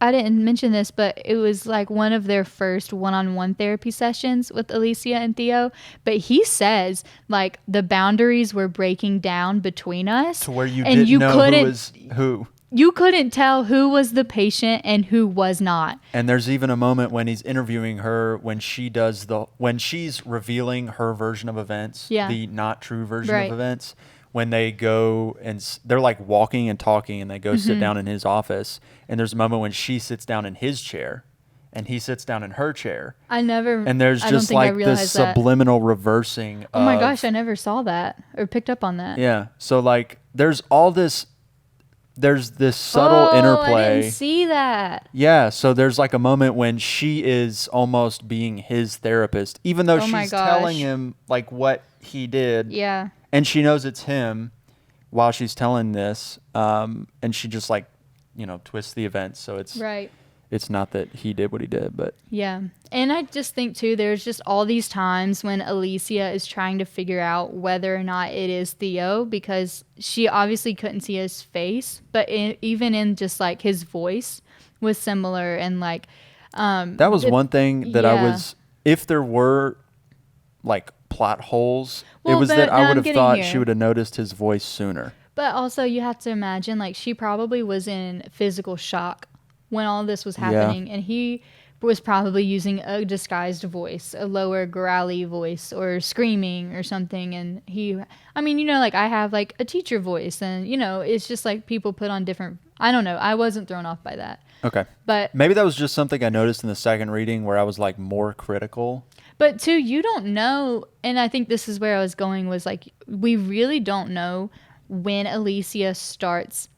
I didn't mention this, but it was like one of their first one-on-one therapy sessions with Alicia and Theo. But he says, like, the boundaries were breaking down between us, to where you and didn't know who was who. You couldn't tell who was the patient and who was not. And there's even a moment when he's interviewing her when she's revealing her version of events, Yeah. the not true version Right. of events, when they go and they're like walking and talking and they go sit down in his office. And there's a moment when she sits down in his chair and he sits down in her chair. And there's I don't just think I like this realized that. subliminal reversing. Oh my gosh, I never saw that or picked up on that. Yeah. So like there's this subtle I interplay. didn't see that. Yeah, so there's like a moment when she is almost being his therapist, even though Oh my she's gosh. telling him like what he did, Yeah. and she knows it's him while she's telling this, and she just like, twists the events, so it's Right. it's not that he did what he did, but Yeah. And I just think, too, there's just all these times when Alicia is trying to figure out whether or not it is Theo, because she obviously couldn't see his face, but even in just, like, his voice was similar. And, like, that was one thing that yeah. if there were, like, plot holes, Well, it was but that I now would I'm have getting thought here. she would have noticed his voice sooner. But also you have to imagine, like, she probably was in physical shock when all this was happening. And he was probably using a disguised voice, a lower growly voice, or screaming or something. And like, I have, like, a teacher voice, and, it's just like people put on different, I don't know. I wasn't thrown off by that. Okay. But Maybe that was just something I noticed in the second reading where I was like more critical. But too, you don't know, and I think this is where I was going, was like, we really don't know when Alicia starts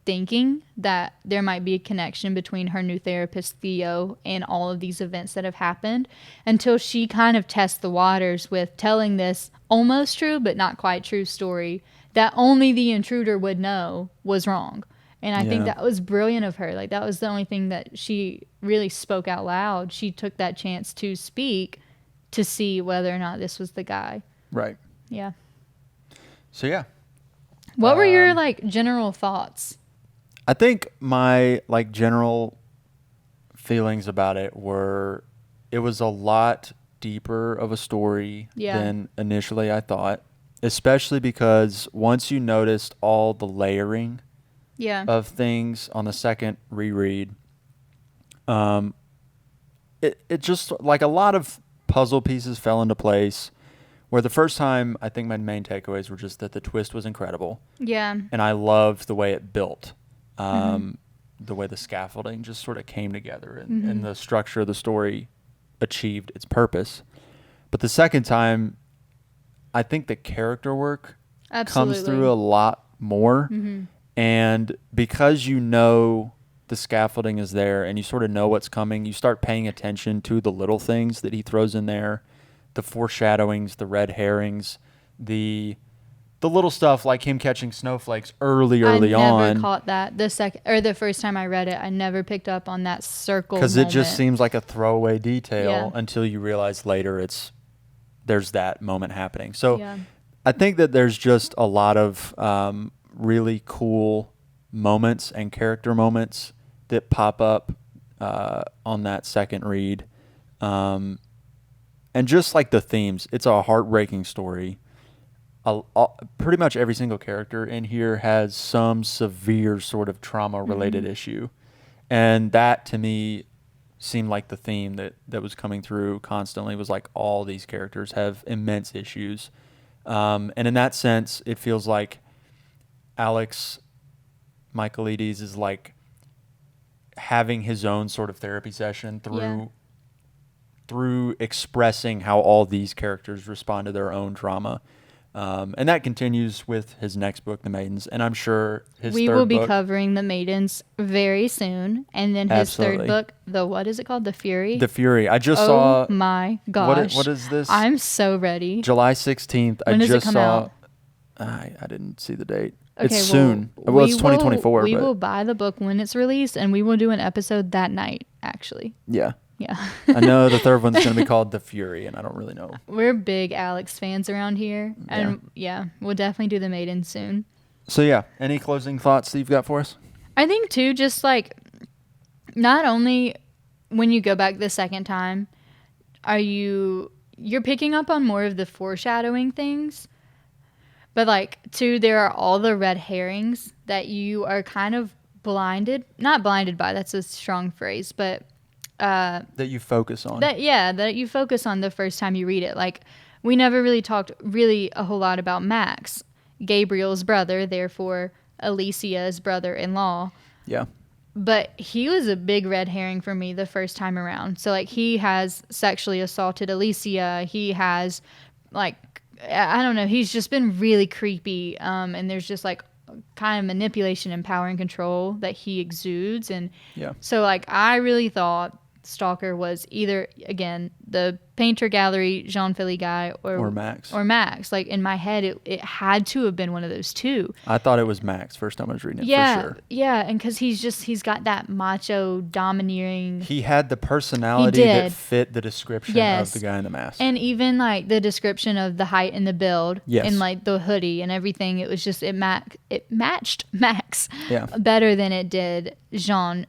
thinking that there might be a connection between her new therapist, Theo, and all of these events that have happened, until she kind of tests the waters with telling this almost true but not quite true story that only the intruder would know was wrong. And I think that was brilliant of her. Like, that was the only thing that she really spoke out loud. She took that chance to speak to see whether or not this was the guy. Right. Yeah. So yeah. What were your like general thoughts? I think my like general feelings about it were it was a lot deeper of a story than initially I thought, especially because once you noticed all the layering of things on the second reread, it just like a lot of puzzle pieces fell into place. Where the first time, I think my main takeaways were just that the twist was incredible. Yeah. And I loved the way it built, the way the scaffolding just sort of came together and the structure of the story achieved its purpose. But the second time, I think the character work comes through a lot more. And because you know the scaffolding is there and you sort of know what's coming, you start paying attention to the little things that he throws in there. The foreshadowings, the red herrings, the little stuff like him catching snowflakes early on. I never caught that the first time I read it. I never picked up on that circle because it just seems like a throwaway detail until you realize later there's that moment happening. So I think that there's just a lot of really cool moments and character moments that pop up on that second read. And just like the themes, it's a heartbreaking story. Pretty much every single character in here has some severe sort of trauma-related issue. And that, to me, seemed like the theme that was coming through constantly was like all these characters have immense issues. And in that sense, it feels like Alex Michaelides is like having his own sort of therapy session through expressing how all these characters respond to their own trauma. And that continues with his next book, The Maidens. And I'm sure we will be covering The Maidens very soon. And then his third book, what is it called? The Fury? The Fury. I just saw... Oh my gosh. What is this? I'm so ready. July 16th. When does it come out? I didn't see the date. Okay, it's soon. Well, it's 2024. We will buy the book when it's released, and we will do an episode that night, actually. Yeah. Yeah. I know the third one's going to be called The Fury, and I don't really know. We're big Alex fans around here. And we'll definitely do The Maiden soon. So yeah, any closing thoughts that you've got for us? I think too, just like not only when you go back the second time, you're picking up on more of the foreshadowing things. But like too, there are all the red herrings that you are kind of not blinded by, that's a strong phrase, but that you focus on. That you focus on the first time you read it. Like, we never really talked a whole lot about Max, Gabriel's brother, therefore Alicia's brother-in-law. Yeah. But he was a big red herring for me the first time around. So, like, he has sexually assaulted Alicia. He has, like, I don't know, he's just been really creepy. And there's just, like, kind of manipulation and power and control that he exudes. And so, like, I really thought Stalker was either, again, the painter gallery Jean-Philippe guy or Max. Like, in my head, it had to have been one of those two. I thought it was Max first time I was reading it, for sure. Yeah, and because he's got that macho, domineering... He had the personality that fit the description of the guy in the mask. And even, like, the description of the height and the build and, like, the hoodie and everything, it was just, it matched Max better than it did Jean.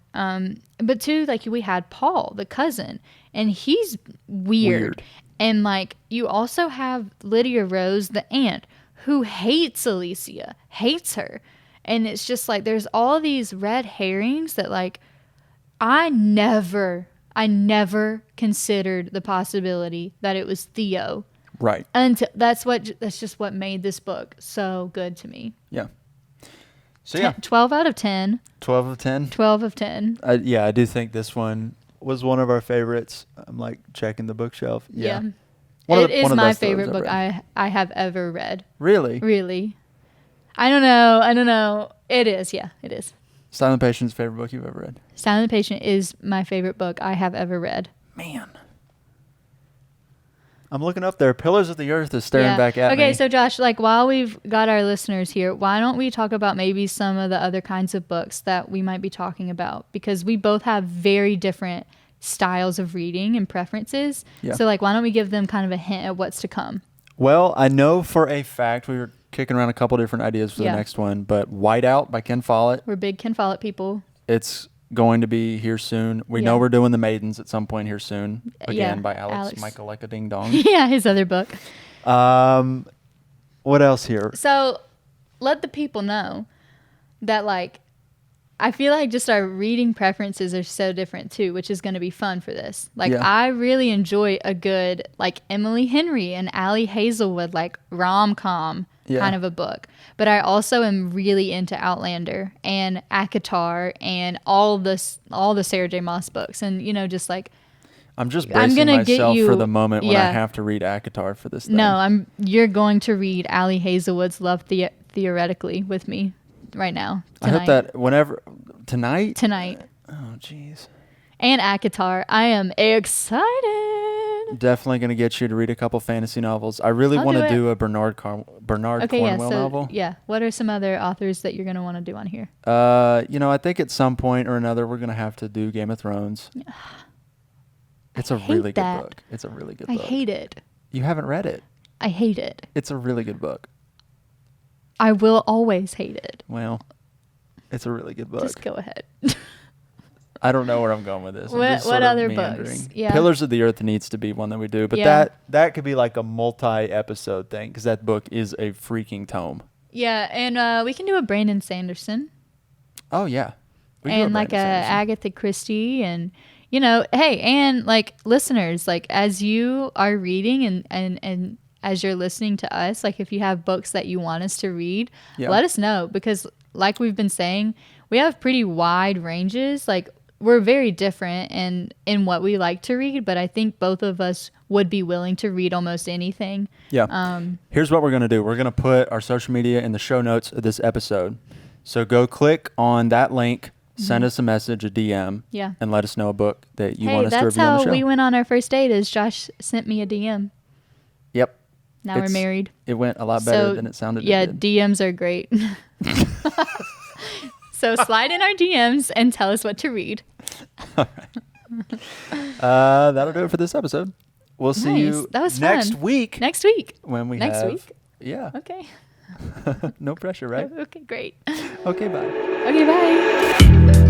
But too, like, we had Paul, the cousin, and he's weird. And, like, you also have Lydia Rose, the aunt, who hates Alicia, hates her. And it's just, like, there's all these red herrings that, like, I never considered the possibility that it was Theo. Right. And that's just what made this book so good to me. Yeah. So 12 out of 10. 12 of 10? 12 of 10. I do think this one was one of our favorites. I'm like checking the bookshelf. Yeah. It is my favorite book I have ever read. Really? Really. I don't know. It is. Yeah, it is. Silent Patient's favorite book you've ever read? Silent Patient is my favorite book I have ever read. Man. I'm looking up there. Pillars of the Earth is staring back at me. Okay, so Josh, like, while we've got our listeners here, why don't we talk about maybe some of the other kinds of books that we might be talking about? Because we both have very different styles of reading and preferences. Yeah. So like, why don't we give them kind of a hint at what's to come? Well, I know for a fact we were kicking around a couple different ideas for Yeah. the next one, but Whiteout by Ken Follett. We're big Ken Follett people. It's going to be here soon. We know we're doing The Maidens at some point here soon. Again, by Alex Michael like a Ding Dong. Yeah, his other book. What else here? So let the people know that, like, I feel like just our reading preferences are so different too, which is going to be fun for this. Like, I really enjoy a good, like, Emily Henry and Allie Hazelwood, like, rom-com kind of a book. But I also am really into Outlander and ACOTAR and all the Sarah J. Maas books. And, you know, just like, I'm just bracing myself for the moment when I have to read ACOTAR for this thing. No, you're going to read Allie Hazelwood's Love Theoretically with me right now. Tonight. I hope that whenever tonight. Oh, jeez. And ACOTAR. I am excited. Definitely going to get you to read a couple fantasy novels. I really want to do a Bernard Cornwell novel. Yeah. What are some other authors that you're going to want to do on here? You know, I think at some point or another we're going to have to do Game of Thrones. It's a really good book. It's a really good book. I hate it. You haven't read it. I hate it. It's a really good book. I will always hate it. Well, it's a really good book. Just go ahead. I don't know where I'm going with this. What other books? Yeah. Pillars of the Earth needs to be one that we do, but that could be like a multi-episode thing because that book is a freaking tome. Yeah, and we can do a Brandon Sanderson. Oh yeah. And like a Agatha Christie, and you know, hey, and like listeners, like as you are reading and as you're listening to us, like if you have books that you want us to read, let us know, because like we've been saying, we have pretty wide ranges. Like we're very different in what we like to read, but I think both of us would be willing to read almost anything. Yeah. Here's what we're going to do. We're going to put our social media in the show notes of this episode. So go click on that link, send us a message, a DM, and let us know a book that you want us to review on the show. That's how we went on our first date, is Josh sent me a DM. Yep. Now we're married. It went a lot better than it sounded. Yeah, DMs are great. So slide in our DMs and tell us what to read. All right. That'll do it for this episode. We'll see you next week. Next week. When we next week? Yeah. Okay. No pressure, right? Okay, great. Okay, bye. Okay, bye.